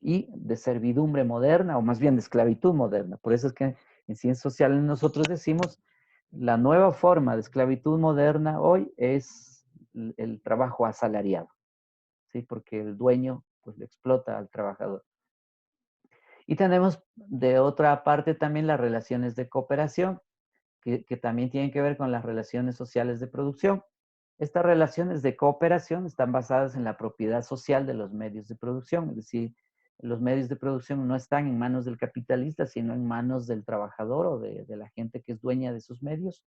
y de servidumbre moderna o más bien de esclavitud moderna. Por eso es que en ciencias sociales nosotros decimos la nueva forma de esclavitud moderna hoy es el trabajo asalariado, ¿sí? Porque el dueño pues le explota al trabajador. Y tenemos de otra parte también las relaciones de cooperación, que también tienen que ver con las relaciones sociales de producción. Estas relaciones de cooperación están basadas en la propiedad social de los medios de producción, es decir, los medios de producción no están en manos del capitalista, sino en manos del trabajador o de la gente que es dueña de esos medios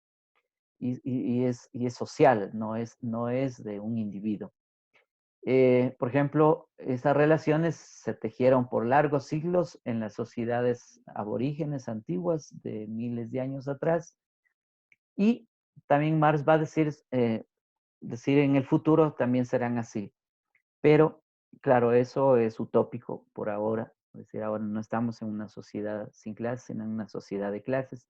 y es social, no es de un individuo. Por ejemplo, esas relaciones se tejieron por largos siglos en las sociedades aborígenes antiguas de miles de años atrás. Y también Marx va a decir en el futuro también serán así. Pero, claro, eso es utópico por ahora. Es decir, ahora no estamos en una sociedad sin clases, sino en una sociedad de clases.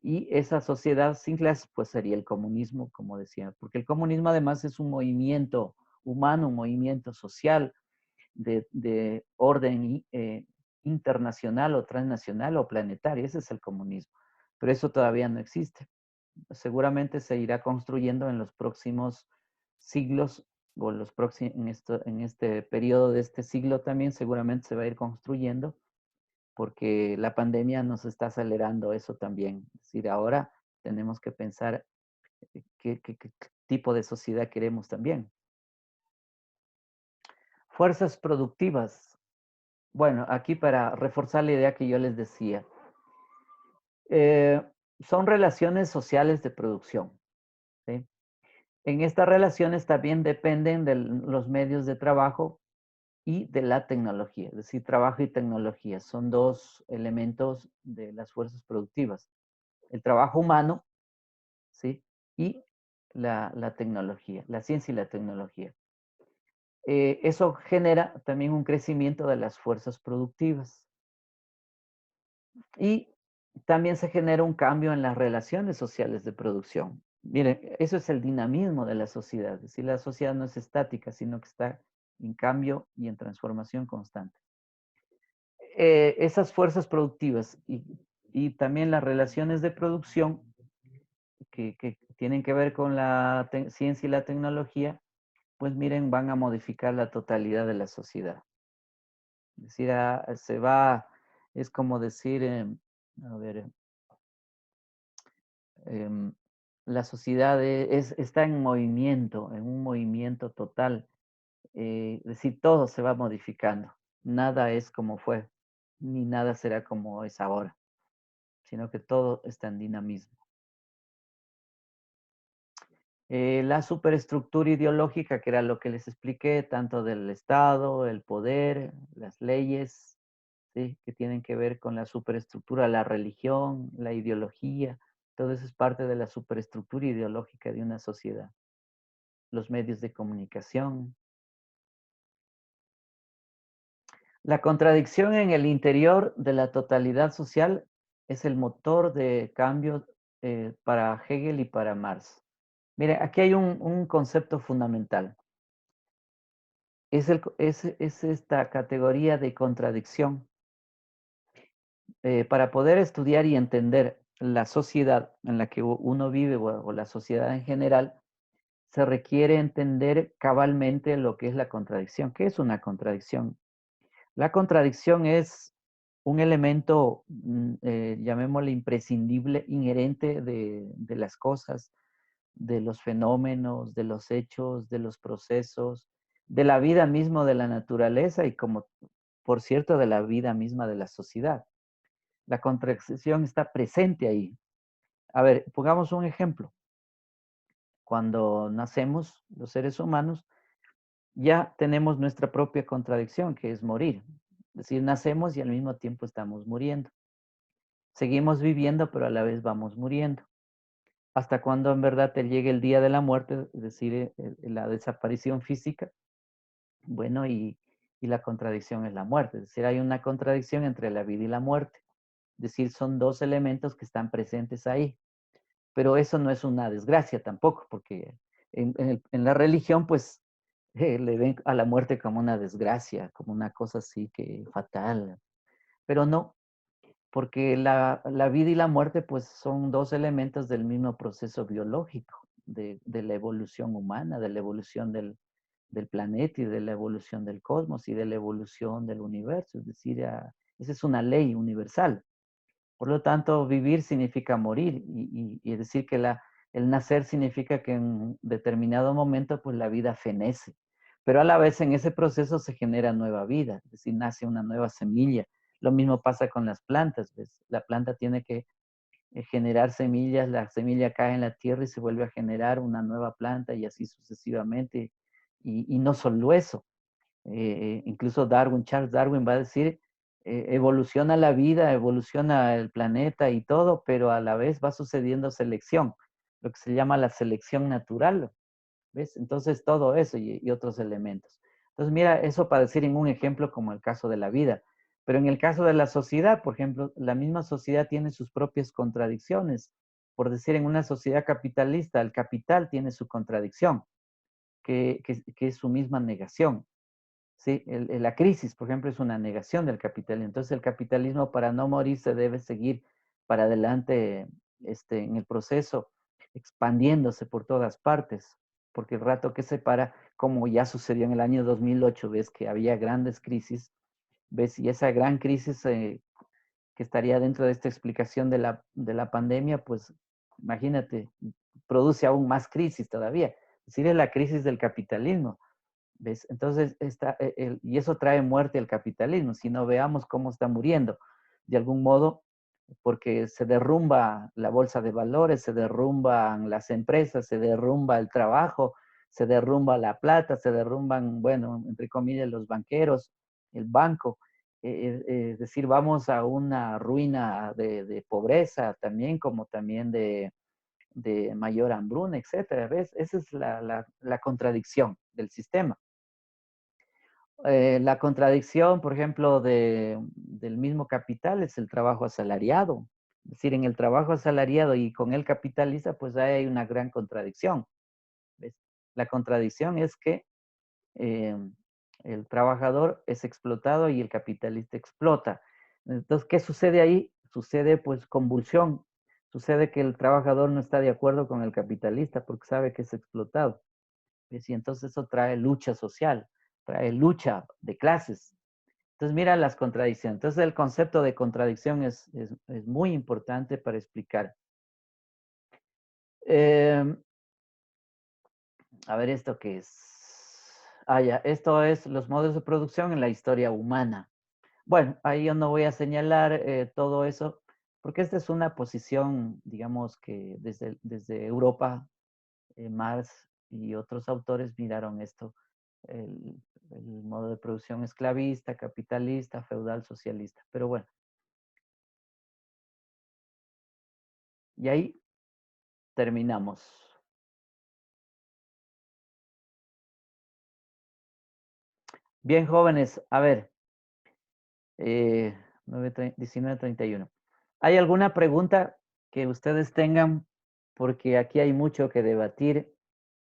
Y esa sociedad sin clases, pues sería el comunismo, como decía. Porque el comunismo además es un movimiento humano, un movimiento social de orden internacional o transnacional o planetario. Ese es el comunismo. Pero eso todavía no existe. Seguramente se irá construyendo en los próximos siglos o en este periodo de este siglo también seguramente se va a ir construyendo porque la pandemia nos está acelerando eso también. Es decir, ahora tenemos que pensar qué tipo de sociedad queremos también. Fuerzas productivas. Bueno, aquí para reforzar la idea que yo les decía, eh, son relaciones sociales de producción. ¿Sí? En estas relaciones también dependen de los medios de trabajo y de la tecnología, es decir, trabajo y tecnología son dos elementos de las fuerzas productivas. El trabajo humano, ¿sí? Y la tecnología, la ciencia y la tecnología. Eso genera también un crecimiento de las fuerzas productivas. Y también se genera un cambio en las relaciones sociales de producción. Miren, eso es el dinamismo de la sociedad. Es decir, la sociedad no es estática, sino que está en cambio y en transformación constante. Esas fuerzas productivas y también las relaciones de producción que tienen que ver con la ciencia y la tecnología, pues miren, van a modificar la totalidad de la sociedad. Es decir, es como decir, a ver, em, la sociedad está en movimiento, en un movimiento total. Es decir, todo se va modificando. Nada es como fue, ni nada será como es ahora, sino que todo está en dinamismo. La superestructura ideológica, que era lo que les expliqué, tanto del Estado, el poder, las leyes, ¿sí? Que tienen que ver con la superestructura, la religión, la ideología, todo eso es parte de la superestructura ideológica de una sociedad. Los medios de comunicación. La contradicción en el interior de la totalidad social es el motor de cambio para Hegel y para Marx. Mire, aquí hay un concepto fundamental. es esta categoría de contradicción. Para poder estudiar y entender la sociedad en la que uno vive o la sociedad en general, se requiere entender cabalmente lo que es la contradicción. ¿Qué es una contradicción? La contradicción es un elemento, llamémosle imprescindible, inherente de las cosas, de los fenómenos, de los hechos, de los procesos, de la vida misma de la naturaleza y como, por cierto, de la vida misma de la sociedad. La contradicción está presente ahí. A ver, pongamos un ejemplo. Cuando nacemos, los seres humanos, ya tenemos nuestra propia contradicción, que es morir. Es decir, nacemos y al mismo tiempo estamos muriendo. Seguimos viviendo, pero a la vez vamos muriendo. Hasta cuando en verdad te llegue el día de la muerte, es decir, la desaparición física, bueno, y la contradicción es la muerte. Es decir, hay una contradicción entre la vida y la muerte. Es decir, son dos elementos que están presentes ahí. Pero eso no es una desgracia tampoco, porque en la religión, pues, le ven a la muerte como una desgracia, como una cosa así que fatal. Pero no, porque la vida y la muerte, pues, son dos elementos del mismo proceso biológico, de la evolución humana, de la evolución del planeta y de la evolución del cosmos y de la evolución del universo. Es decir, esa es una ley universal. Por lo tanto, vivir significa morir y decir que el nacer significa que en determinado momento pues la vida fenece, pero a la vez en ese proceso se genera nueva vida, es decir, nace una nueva semilla. Lo mismo pasa con las plantas, ¿ves? La planta tiene que generar semillas, la semilla cae en la tierra y se vuelve a generar una nueva planta y así sucesivamente. Y no solo eso, incluso Darwin, Charles Darwin va a decir, evoluciona la vida, evoluciona el planeta y todo, pero a la vez va sucediendo selección, lo que se llama la selección natural, ¿ves? Entonces todo eso y otros elementos. Entonces mira, eso para decir en un ejemplo como el caso de la vida, pero en el caso de la sociedad, por ejemplo, la misma sociedad tiene sus propias contradicciones. Por decir, en una sociedad capitalista, el capital tiene su contradicción, que es su misma negación. Sí, la crisis, por ejemplo, es una negación del capitalismo. Entonces, el capitalismo para no morirse debe seguir para adelante en el proceso, expandiéndose por todas partes, porque el rato que se para, como ya sucedió en el año 2008, ves que había grandes crisis, ves, y esa gran crisis que estaría dentro de esta explicación de la pandemia, pues imagínate, produce aún más crisis todavía. Es decir, es la crisis del capitalismo. ¿Ves? Entonces, y eso trae muerte al capitalismo. Si no veamos cómo está muriendo, de algún modo, porque se derrumba la bolsa de valores, se derrumban las empresas, se derrumba el trabajo, se derrumba la plata, se derrumban, bueno, entre comillas, los banqueros, el banco. Es decir, vamos a una ruina de pobreza también, como también de mayor hambruna, etcétera. ¿Ves? Esa es la contradicción del sistema. La contradicción, por ejemplo, del mismo capital es el trabajo asalariado. Es decir, en el trabajo asalariado y con el capitalista, pues hay una gran contradicción. ¿Ves? La contradicción es que eh, el trabajador es explotado y el capitalista explota. Entonces, ¿qué sucede ahí? Sucede pues convulsión. Sucede que el trabajador no está de acuerdo con el capitalista porque sabe que es explotado. ¿Ves? Y entonces eso trae lucha social, trae lucha de clases. Entonces, mira las contradicciones. Entonces, el concepto de contradicción es muy importante para explicar. Eh, a ver, ¿esto qué es? Ah, ya, esto es los modos de producción en la historia humana. Bueno, ahí yo no voy a señalar todo eso, porque esta es una posición, digamos, que desde Europa, Marx y otros autores miraron esto, el modo de producción esclavista, capitalista, feudal, socialista. Pero bueno, y ahí terminamos. Bien, jóvenes, a ver, 19:31. ¿Hay alguna pregunta que ustedes tengan? Porque aquí hay mucho que debatir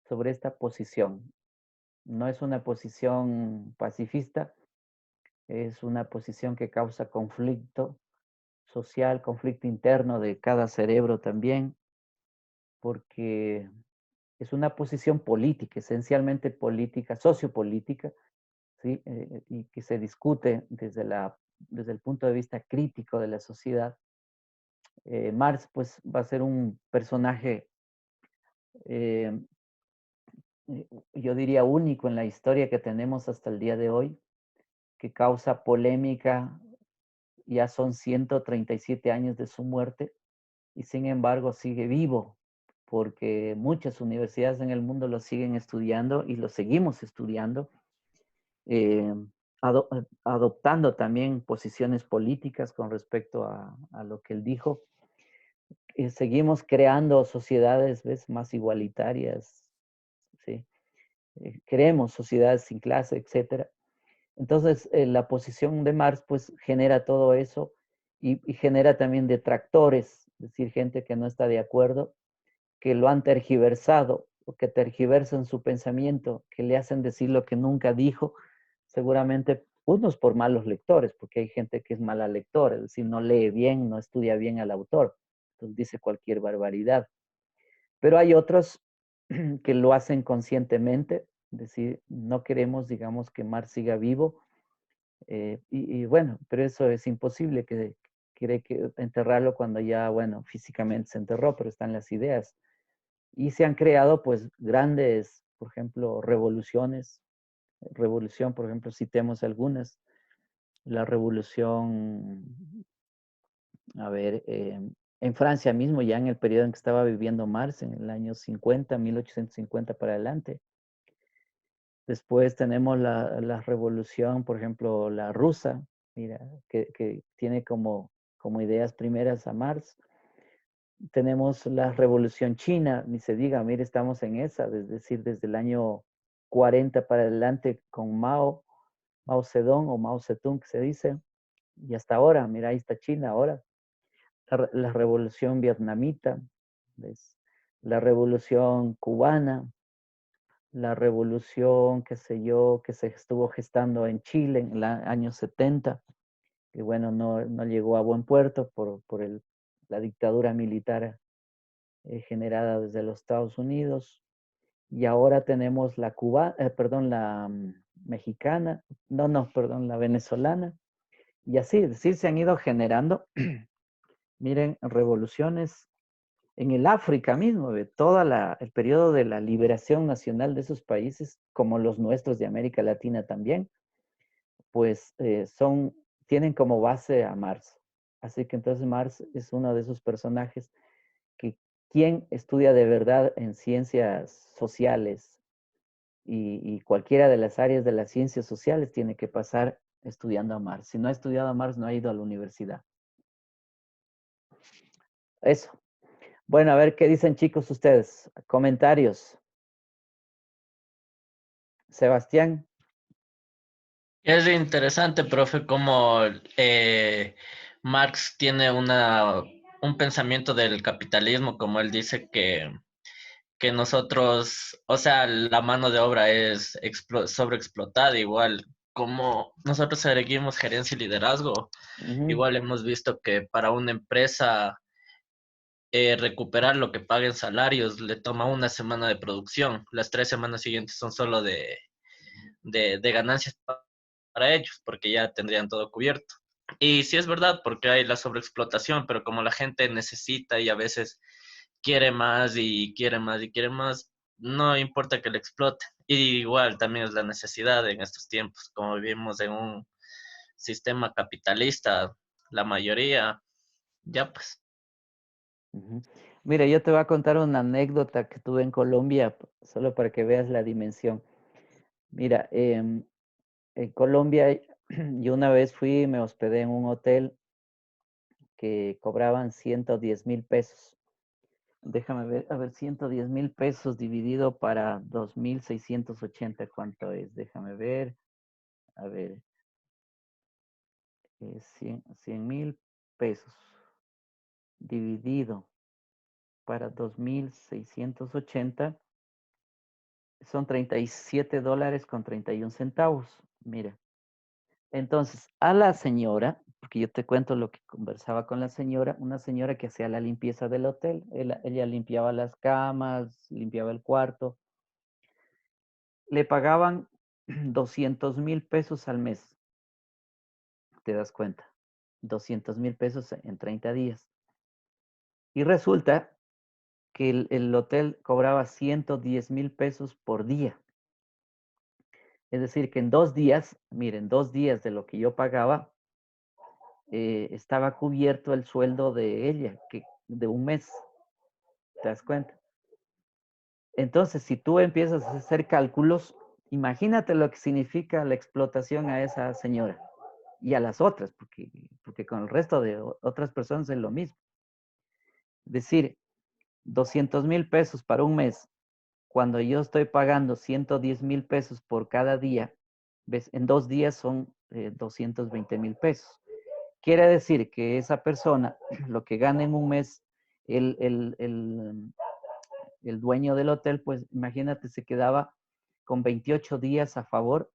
sobre esta posición. No es una posición pacifista, es una posición que causa conflicto social, conflicto interno de cada cerebro también, porque es una posición política, esencialmente política, sociopolítica, ¿sí? Y que se discute desde el punto de vista crítico de la sociedad. Marx, pues, va a ser un personaje, eh, yo diría, único en la historia que tenemos hasta el día de hoy, que causa polémica. Ya son 137 años de su muerte y sin embargo sigue vivo, porque muchas universidades en el mundo lo siguen estudiando y lo seguimos estudiando, eh, adoptando también posiciones políticas con respecto a lo que él dijo. Seguimos creando sociedades, ¿ves?, más igualitarias, ¿sí? Creemos sociedades sin clase, etcétera. Entonces, la posición de Marx, pues, genera todo eso y genera también detractores, es decir, gente que no está de acuerdo, que lo han tergiversado o que tergiversan su pensamiento, que le hacen decir lo que nunca dijo, seguramente unos por malos lectores, porque hay gente que es mala lectora, es decir, no lee bien, no estudia bien al autor, entonces dice cualquier barbaridad. Pero hay otros que lo hacen conscientemente, es decir, no queremos, digamos, que Marx siga vivo, y bueno, pero eso es imposible, que quiere que enterrarlo cuando ya, bueno, físicamente se enterró, pero están las ideas. Y se han creado pues grandes, por ejemplo, revoluciones. Revolución, por ejemplo, citemos algunas. La revolución, a ver, en Francia mismo, ya en el periodo en que estaba viviendo Marx, en el año 50, 1850 para adelante. Después tenemos la revolución, por ejemplo, la rusa, mira, que tiene como ideas primeras a Marx. Tenemos la revolución china, ni se diga, mire, estamos en esa, es decir, desde el año 40 para adelante con Mao Zedong o Mao Zedong, que se dice, y hasta ahora, mira, ahí está China ahora. La revolución vietnamita, ¿ves? La revolución cubana, la revolución, qué sé yo, que se estuvo gestando en Chile en el año 70, que bueno, no llegó a buen puerto por la dictadura militar generada desde los Estados Unidos. Y ahora tenemos perdón, la mexicana, no, perdón, la venezolana. Y así, es decir, se han ido generando, miren, revoluciones en el África mismo, de el periodo de la liberación nacional de esos países, como los nuestros de América Latina también, pues tienen como base a Marx. Así que entonces Marx es uno de esos personajes que quien estudia de verdad en ciencias sociales y cualquiera de las áreas de las ciencias sociales tiene que pasar estudiando a Marx. Si no ha estudiado a Marx, no ha ido a la universidad. Eso. Bueno, a ver qué dicen, chicos, ustedes. Comentarios. Sebastián. Es interesante, profe, cómo Marx tiene un pensamiento del capitalismo, como él dice que nosotros, o sea, la mano de obra es sobreexplotada, igual como nosotros seguimos gerencia y liderazgo, Ujú, igual hemos visto que para una empresa recuperar lo que paga en salarios le toma una semana de producción, las 3 semanas siguientes son solo de ganancias para ellos, porque ya tendrían todo cubierto. Y sí es verdad, porque hay la sobreexplotación, pero como la gente necesita y a veces quiere más y quiere más y quiere más, no importa que le explote. Y igual también es la necesidad en estos tiempos, como vivimos en un sistema capitalista, la mayoría, ya pues. ujú. Mira, yo te voy a contar una anécdota que tuve en Colombia, solo para que veas la dimensión. Mira, en Colombia yo una vez fui y me hospedé en un hotel que cobraban 110,000 pesos. Déjame ver, a ver, 110,000 pesos dividido para 2,680, ¿cuánto es? Déjame ver, a ver, 100,000 pesos dividido para 2,680, son $37.31. Mira. Entonces, a la señora, porque yo te cuento lo que conversaba con la señora, una señora que hacía la limpieza del hotel, ella limpiaba las camas, limpiaba el cuarto, le pagaban 200,000 pesos al mes, te das cuenta, 200,000 pesos en 30 días. Y resulta que el hotel cobraba 110,000 pesos por día. Es decir, que en 2 días, miren, 2 días de lo que yo pagaba, estaba cubierto el sueldo de ella, de un mes, ¿te das cuenta? Entonces, si tú empiezas a hacer cálculos, imagínate lo que significa la explotación a esa señora y a las otras, porque con el resto de otras personas es lo mismo. Es decir, 200,000 pesos para un mes, cuando yo estoy pagando 110,000 pesos por cada día, ¿ves? En 2 días son 220,000 pesos. Quiere decir que esa persona, lo que gana en un mes, el, el, el, el dueño del hotel, pues imagínate, se quedaba con 28 días a favor,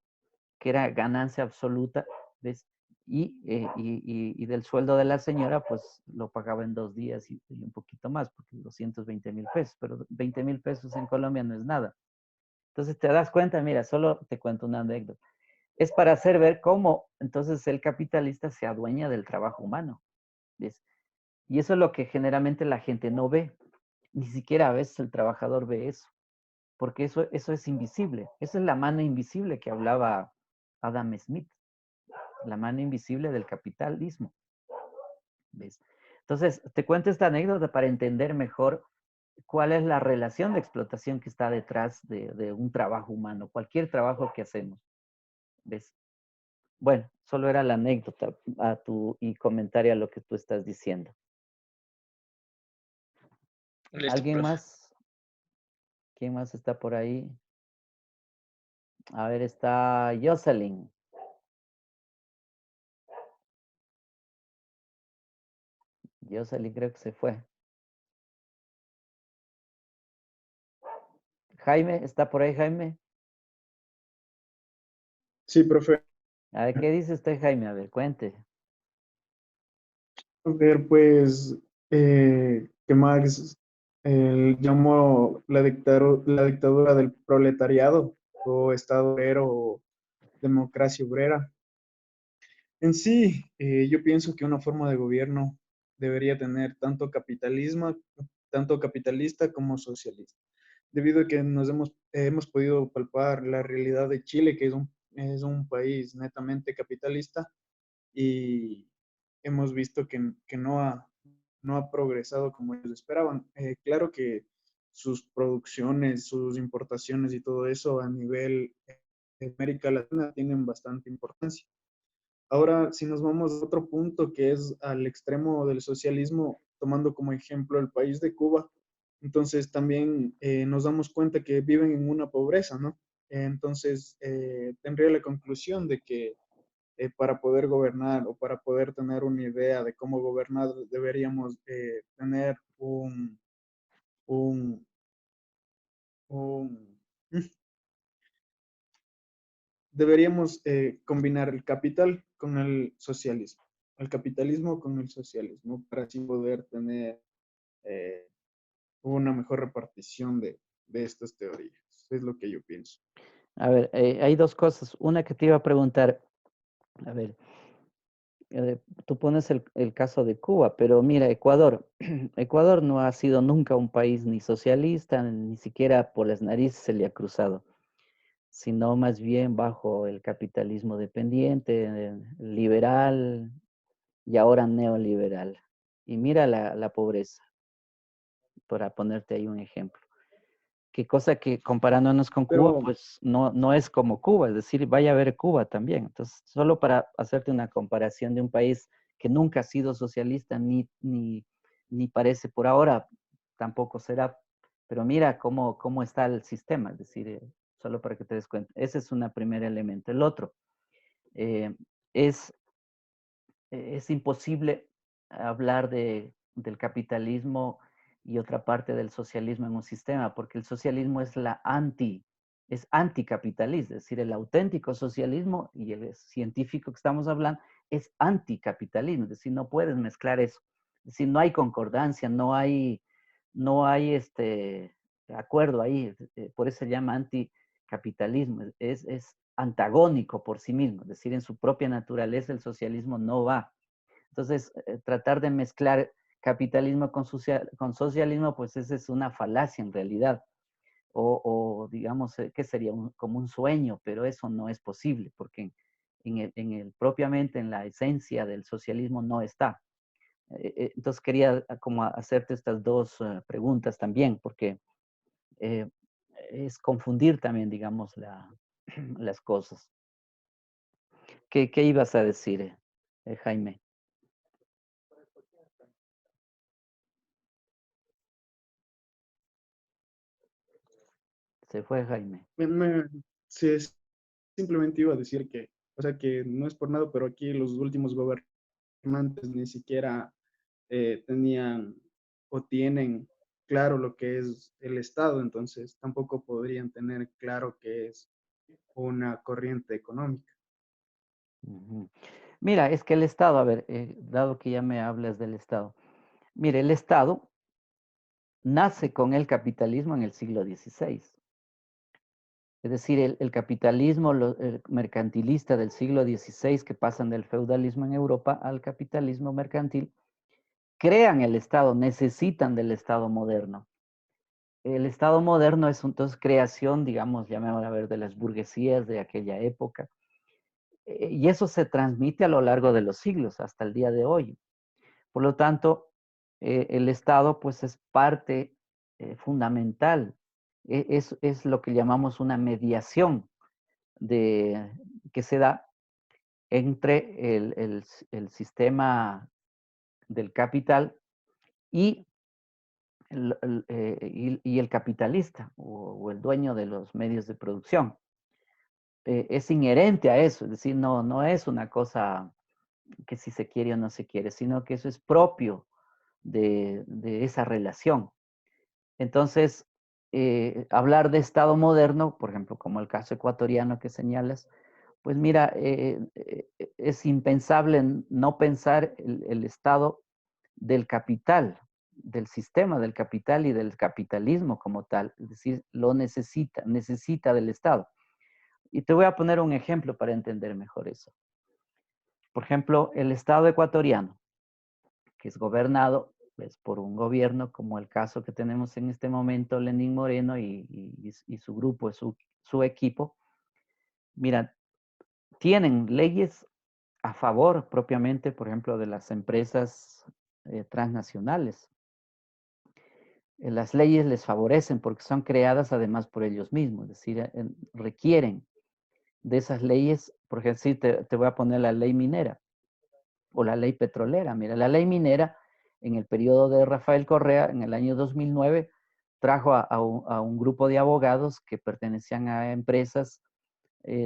que era ganancia absoluta, ¿ves? Y del sueldo de la señora, pues lo pagaba en 2 días y un poquito más, porque 220,000 pesos, pero 20,000 pesos en Colombia no es nada. Entonces te das cuenta, mira, solo te cuento una anécdota. Es para hacer ver cómo entonces el capitalista se adueña del trabajo humano, ¿ves? Y eso es lo que generalmente la gente no ve. Ni siquiera a veces el trabajador ve eso, porque eso es invisible. Esa es la mano invisible que hablaba Adam Smith, la mano invisible del capitalismo, ¿ves? Entonces, te cuento esta anécdota para entender mejor cuál es la relación de explotación que está detrás de un trabajo humano, cualquier trabajo que hacemos, ¿ves? Bueno, solo era la anécdota y comentario a lo que tú estás diciendo. Listo, ¿Alguien profe. más? ¿Quién más está por ahí? A ver, está Jocelyn. Jocelyn creo que se fue. Jaime, ¿está por ahí Jaime? Sí, profe. A ver, ¿qué dice usted Jaime? A ver, cuente. A ver, pues, que Marx llamó la dictadura del proletariado o Estado obrero o democracia obrera. En sí, yo pienso que una forma de gobierno debería tener tanto capitalista como socialista, debido a que hemos podido palpar la realidad de Chile, que es un país netamente capitalista, y hemos visto que no ha progresado como ellos esperaban. Claro que sus producciones, sus importaciones y todo eso a nivel de América Latina tienen bastante importancia. Ahora, si nos vamos a otro punto que es al extremo del socialismo, tomando como ejemplo el país de Cuba, entonces también nos damos cuenta que viven en una pobreza, ¿no? Entonces, tendría la conclusión de que para poder gobernar o para poder tener una idea de cómo gobernar, deberíamos tener un, un- deberíamos combinar el capital con el socialismo, el capitalismo con el socialismo, para así poder tener eh, una mejor repartición de estas teorías. Es lo que yo pienso. A ver, hay dos cosas. Una que te iba a preguntar. A ver, tú pones el caso de Cuba, pero mira, Ecuador. Ecuador no ha sido nunca un país ni socialista, ni siquiera por las narices se le ha cruzado, sino más bien bajo el capitalismo dependiente, liberal y ahora neoliberal. Y mira la pobreza, para ponerte ahí un ejemplo. Qué cosa que comparándonos con Cuba, Pero, pues no es como Cuba, es decir, vaya a ver Cuba también. Entonces, solo para hacerte una comparación de un país que nunca ha sido socialista, ni parece por ahora, tampoco será, pero mira cómo está el sistema, es decir, solo para que te des cuenta. Ese es un primer elemento. El otro, eh, es, es imposible hablar del capitalismo y otra parte del socialismo en un sistema, porque el socialismo es la es anticapitalista, es decir, el auténtico socialismo y el científico que estamos hablando es anticapitalismo, es decir, no puedes mezclar eso, es decir, no hay concordancia, no hay acuerdo ahí, por eso se llama anticapitalismo, es antagónico por sí mismo, es decir, en su propia naturaleza el socialismo no va. Entonces, tratar de mezclar capitalismo con socialismo, pues esa es una falacia en realidad o digamos, que sería como un sueño, pero eso no es posible, porque propiamente en la esencia del socialismo no está. Entonces quería como hacerte estas dos preguntas también, porque eh, es confundir también, digamos, las cosas. ¿Qué ibas a decir, Jaime? Se fue Jaime. Sí, simplemente iba a decir que, o sea, que no es por nada, pero aquí los últimos gobernantes ni siquiera tenían o tienen claro lo que es el Estado, entonces tampoco podrían tener claro qué es una corriente económica. Ujú. Mira, es que el Estado, a ver, dado que ya me hablas del Estado, mire, el Estado nace con el capitalismo en el siglo XVI. Es decir, el capitalismo el mercantilista del siglo XVI, que pasan del feudalismo en Europa al capitalismo mercantil, crean el Estado, necesitan del Estado moderno. El Estado moderno es entonces creación, digamos, llamémoslo a ver, de las burguesías de aquella época. Y eso se transmite a lo largo de los siglos, hasta el día de hoy. Por lo tanto, el Estado pues es parte fundamental. Es lo que llamamos una mediación que se da entre el sistema del capital y y el capitalista o el dueño de los medios de producción. Es inherente a eso, es decir, no es una cosa que si se quiere o no se quiere, sino que eso es propio de esa relación. Entonces, hablar de Estado moderno, por ejemplo, como el caso ecuatoriano que señalas, pues mira, es impensable no pensar el Estado del capital, del sistema del capital y del capitalismo como tal. Es decir, lo necesita del Estado. Y te voy a poner un ejemplo para entender mejor eso. Por ejemplo, el Estado ecuatoriano, que es gobernado pues, por un gobierno como el caso que tenemos en este momento, Lenín Moreno y su grupo, su equipo, mira, tienen leyes a favor propiamente, por ejemplo, de las empresas transnacionales. Las leyes les favorecen porque son creadas además por ellos mismos, es decir, requieren de esas leyes, por ejemplo, sí, te voy a poner la ley minera o la ley petrolera. Mira, la ley minera en el periodo de Rafael Correa, en el año 2009, trajo a un grupo de abogados que pertenecían a empresas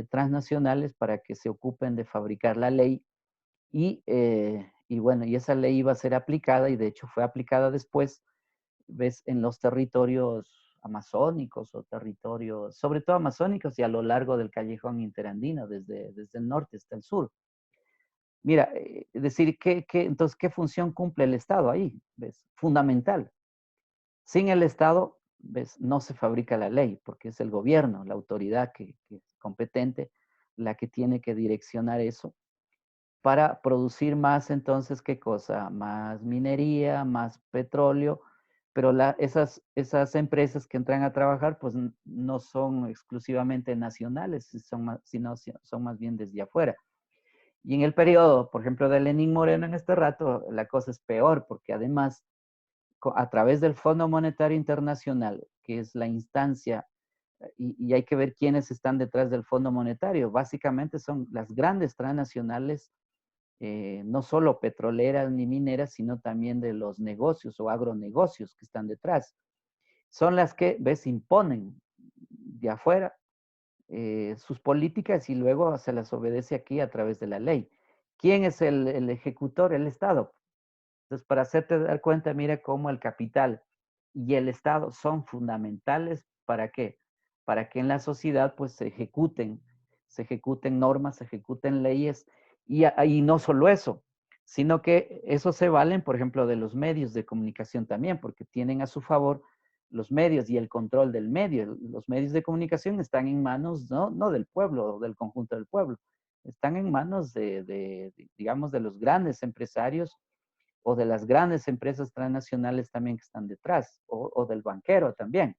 transnacionales para que se ocupen de fabricar la ley y bueno, y esa ley iba a ser aplicada y de hecho fue aplicada después, ves, en los territorios amazónicos o territorios, sobre todo amazónicos y a lo largo del callejón interandino, desde el norte hasta el sur. Mira, es decir, entonces, ¿qué función cumple el Estado ahí? ¿Ves? Fundamental. Sin el Estado, ¿ves? No se fabrica la ley, porque es el gobierno, la autoridad que es competente, la que tiene que direccionar eso para producir más, entonces, ¿qué cosa? Más minería, más petróleo, pero esas empresas que entran a trabajar, pues no son exclusivamente nacionales, sino son más bien desde afuera. Y en el periodo, por ejemplo, de Lenín Moreno en este rato, la cosa es peor, porque además, a través del Fondo Monetario Internacional, que es la instancia, y hay que ver quiénes están detrás del Fondo Monetario, básicamente son las grandes transnacionales, no solo petroleras ni mineras, sino también de los negocios o agronegocios que están detrás. Son las que, ves, imponen de afuera sus políticas y luego se las obedece aquí a través de la ley. ¿Quién es el ejecutor? El Estado. Entonces, para hacerte dar cuenta, mira cómo el capital y el Estado son fundamentales. ¿Para qué? para que en la sociedad pues se ejecuten normas, se ejecuten leyes, y no solo eso, sino que eso se valen, por ejemplo, de los medios de comunicación también, porque tienen a su favor los medios y el control del medio. Los medios de comunicación están en manos no del pueblo o del conjunto del pueblo, están en manos digamos, de los grandes empresarios o de las grandes empresas transnacionales también que están detrás, o del banquero también.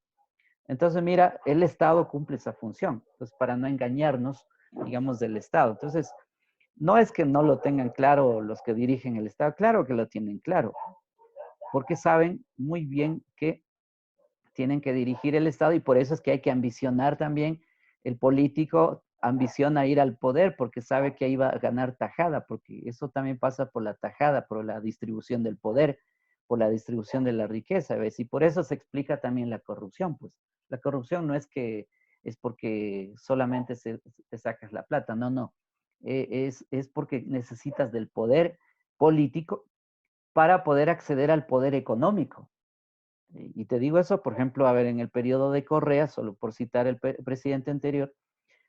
Entonces, mira, el Estado cumple esa función. Entonces, para no engañarnos, digamos, del Estado. Entonces, no es que no lo tengan claro los que dirigen el Estado, claro que lo tienen claro, porque saben muy bien que tienen que dirigir el Estado y por eso es que hay que ambicionar también. El político ambiciona ir al poder porque sabe que ahí va a ganar tajada, porque eso también pasa por la tajada, por la distribución del poder, por la distribución de la riqueza, ¿ves? Y por eso se explica también la corrupción, pues. La corrupción no es que es porque solamente te sacas la plata, no, no. Es porque necesitas del poder político para poder acceder al poder económico. Y te digo eso, por ejemplo, a ver, en el periodo de Correa, solo por citar el presidente anterior,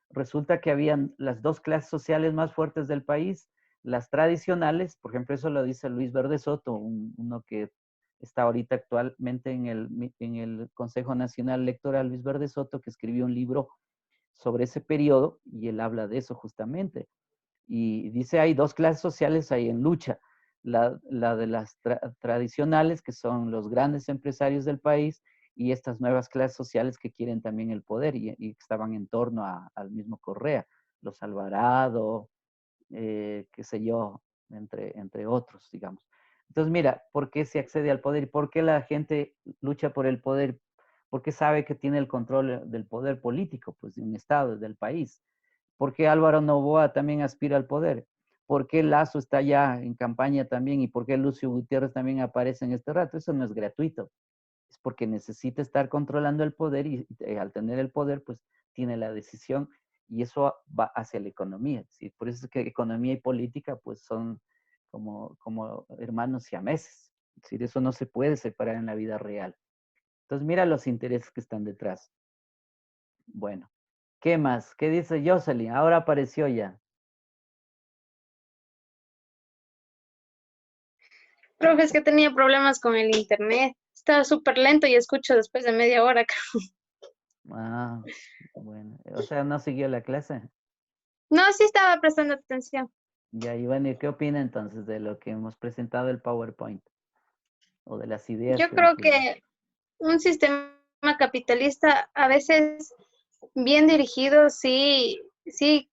resulta que habían las dos clases sociales más fuertes del país, las tradicionales, por ejemplo, eso lo dice Luis Verde Soto, uno que está ahorita actualmente en el Consejo Nacional Electoral, Luis Verde Soto, que escribió un libro sobre ese periodo, y él habla de eso justamente. Y dice, hay dos clases sociales ahí en lucha. La de las tradicionales, que son los grandes empresarios del país, y estas nuevas clases sociales que quieren también el poder y estaban en torno al mismo Correa, los Alvarado, qué sé yo, entre otros, digamos. Entonces, mira, ¿por qué se accede al poder y por qué la gente lucha por el poder? Porque sabe que tiene el control del poder político, pues, de un Estado, del país. ¿Por qué Álvaro Noboa también aspira al poder? ¿Por qué Lazo está ya en campaña también? ¿Y por qué Lucio Gutiérrez también aparece en este rato? Eso no es gratuito. Es porque necesita estar controlando el poder y al tener el poder, pues tiene la decisión y eso va hacia la economía. ¿Sí? Por eso es que economía y política pues son como hermanos siameses. Es decir, eso no se puede separar en la vida real. Entonces mira los intereses que están detrás. Bueno, ¿qué más? ¿Qué dice Jocelyn? Ahora apareció ya. Profe, es que tenía problemas con el internet. Estaba súper lento y escucho después de media hora. Ah, bueno. O sea, no siguió la clase. No, sí estaba prestando atención. Ya, y bueno, ¿y qué opina entonces de lo que hemos presentado el PowerPoint? O de las ideas Yo que creo incluye. que un sistema capitalista a veces bien dirigido sí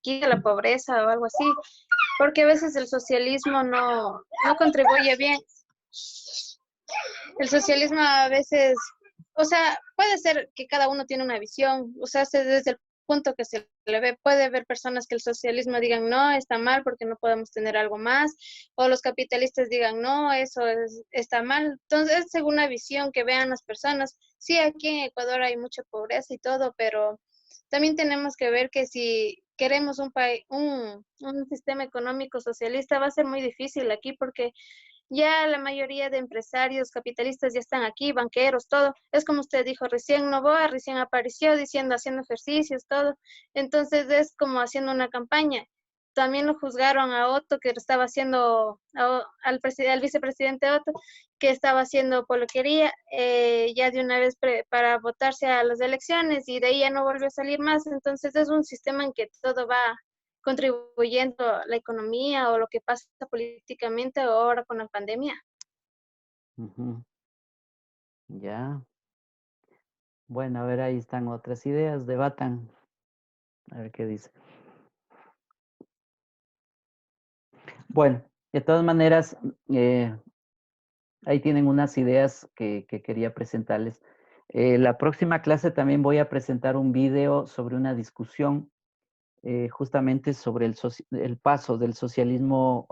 quita la pobreza o algo así, porque a veces el socialismo no contribuye bien. El socialismo a veces, o sea, puede ser que cada uno tiene una visión, o sea, desde el punto que se le ve, puede haber personas que el socialismo digan, no, está mal porque no podemos tener algo más, o los capitalistas digan, no, está mal. Entonces, según la visión que vean las personas, sí, aquí en Ecuador hay mucha pobreza y todo, pero también tenemos que ver que si queremos un sistema económico socialista va a ser muy difícil aquí porque ya la mayoría de empresarios capitalistas ya están aquí, banqueros, todo. Es como usted dijo, recién Novoa, recién apareció diciendo, haciendo ejercicios, todo. Entonces es como haciendo una campaña. También lo juzgaron a Otto, que estaba haciendo, al vicepresidente Otto, que estaba haciendo poloquería, ya de una vez para votarse a las elecciones y de ahí ya no volvió a salir más. Entonces es un sistema en que todo va contribuyendo a la economía o lo que pasa políticamente ahora con la pandemia. Ujú. Ya. Bueno, a ver, ahí están otras ideas, debatan. A ver qué dice. Bueno, de todas maneras, eh, ahí tienen unas ideas que quería presentarles. La próxima clase también voy a presentar un video sobre una discusión justamente sobre el paso del socialismo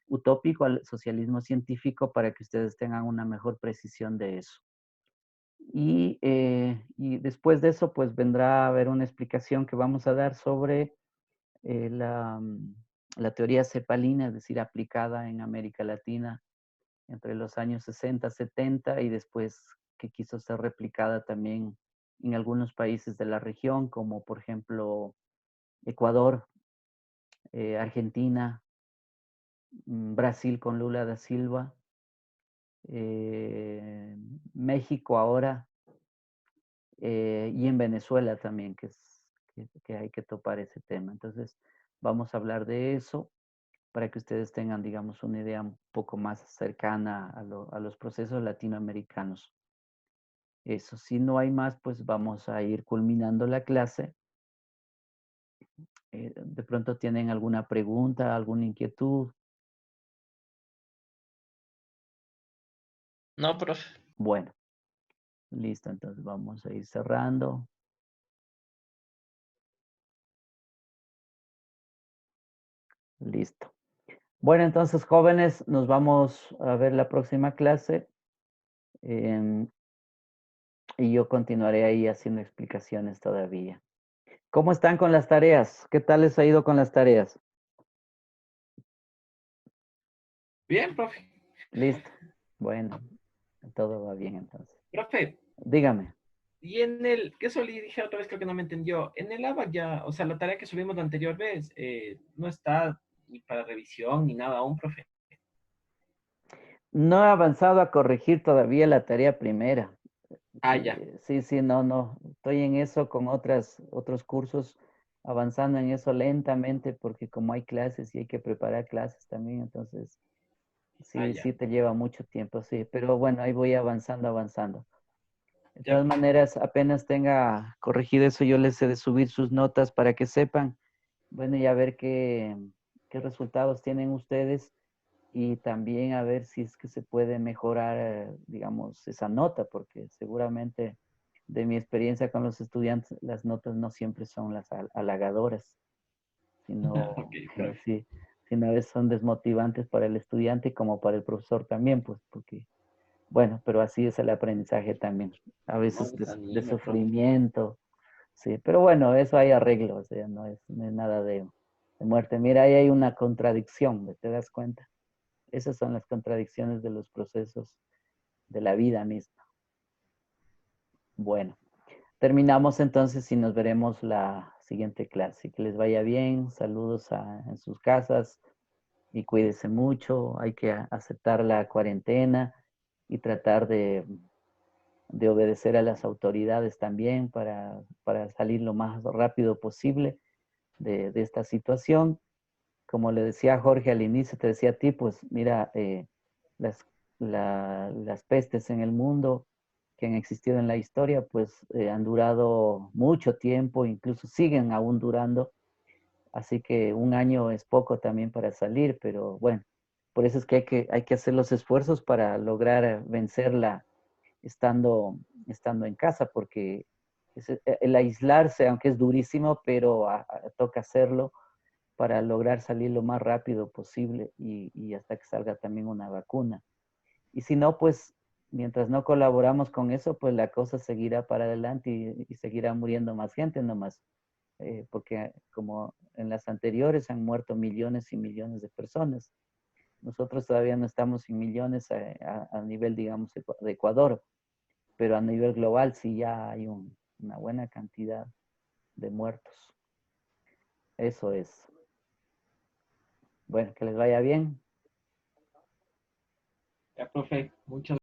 utópico al socialismo científico para que ustedes tengan una mejor precisión de eso. Y después de eso, pues vendrá a haber una explicación que vamos a dar sobre la teoría cepalina, es decir, aplicada en América Latina entre los años 60, 70 y después que quiso ser replicada también en algunos países de la región, como por ejemplo Ecuador, Argentina, Brasil con Lula da Silva, México ahora, y en Venezuela también, que hay que topar ese tema. Entonces, vamos a hablar de eso para que ustedes tengan, digamos, una idea un poco más cercana a los procesos latinoamericanos. Eso, si no hay más, pues vamos a ir culminando la clase. De pronto tienen alguna pregunta, alguna inquietud. No, profe. Bueno, listo, entonces vamos a ir cerrando. Listo. Bueno, entonces, jóvenes, nos vamos a ver la próxima clase. Y yo continuaré ahí haciendo explicaciones todavía. ¿Cómo están con las tareas? ¿Qué tal les ha ido con las tareas? Bien, profe. Listo. Bueno, todo va bien entonces. Profe, Dígame. y que eso le dije otra vez, creo que no me entendió. En el ABAC ya, o sea, la tarea que subimos la anterior vez, no está ni para revisión ni nada aún, profe. No he avanzado a corregir todavía la tarea primera. Ah, ya. Sí, sí, no. Estoy en eso con otros cursos, avanzando en eso lentamente, porque como hay clases y hay que preparar clases también, entonces Ah, sí, ya. sí te lleva mucho tiempo, sí. Pero bueno, ahí voy avanzando. De Ya, todas maneras, apenas tenga corregido eso, yo les he de subir sus notas para que sepan, bueno, y a ver qué resultados tienen ustedes y también a ver si es que se puede mejorar, digamos, esa nota, porque seguramente de mi experiencia con los estudiantes, las notas no siempre son las halagadoras, ok, sino, profe. sí, sino a veces son desmotivantes para el estudiante como para el profesor también, pues, porque bueno, pero así es el aprendizaje también. A No veces de desanime, profe. sufrimiento, sí. Pero bueno, eso hay arreglo, o sea, no es nada de muerte. Mira, ahí hay una contradicción, ¿te das cuenta? Esas son las contradicciones de los procesos de la vida misma. Bueno, terminamos entonces y nos veremos la siguiente clase. Que les vaya bien, saludos en sus casas y cuídense mucho. Hay que aceptar la cuarentena y tratar de obedecer a las autoridades también para salir lo más rápido posible de esta situación. Como le decía a Jorge al inicio, te decía a ti, pues mira, las, las pestes en el mundo que han existido en la historia, pues han durado mucho tiempo, incluso siguen aún durando, así que un año es poco también para salir, pero bueno, por eso es que hay que hacer los esfuerzos para lograr vencerla estando en casa, porque el aislarse, aunque es durísimo, pero toca hacerlo para lograr salir lo más rápido posible y hasta que salga también una vacuna. Y si no, pues mientras no colaboramos con eso, pues la cosa seguirá para adelante y seguirá muriendo más gente nomás, porque como en las anteriores han muerto millones y millones de personas. Nosotros todavía no estamos en millones a nivel, digamos, de Ecuador, pero a nivel global sí ya hay una buena cantidad de muertos. Eso es. Bueno, que les vaya bien. Ya, profe. Muchas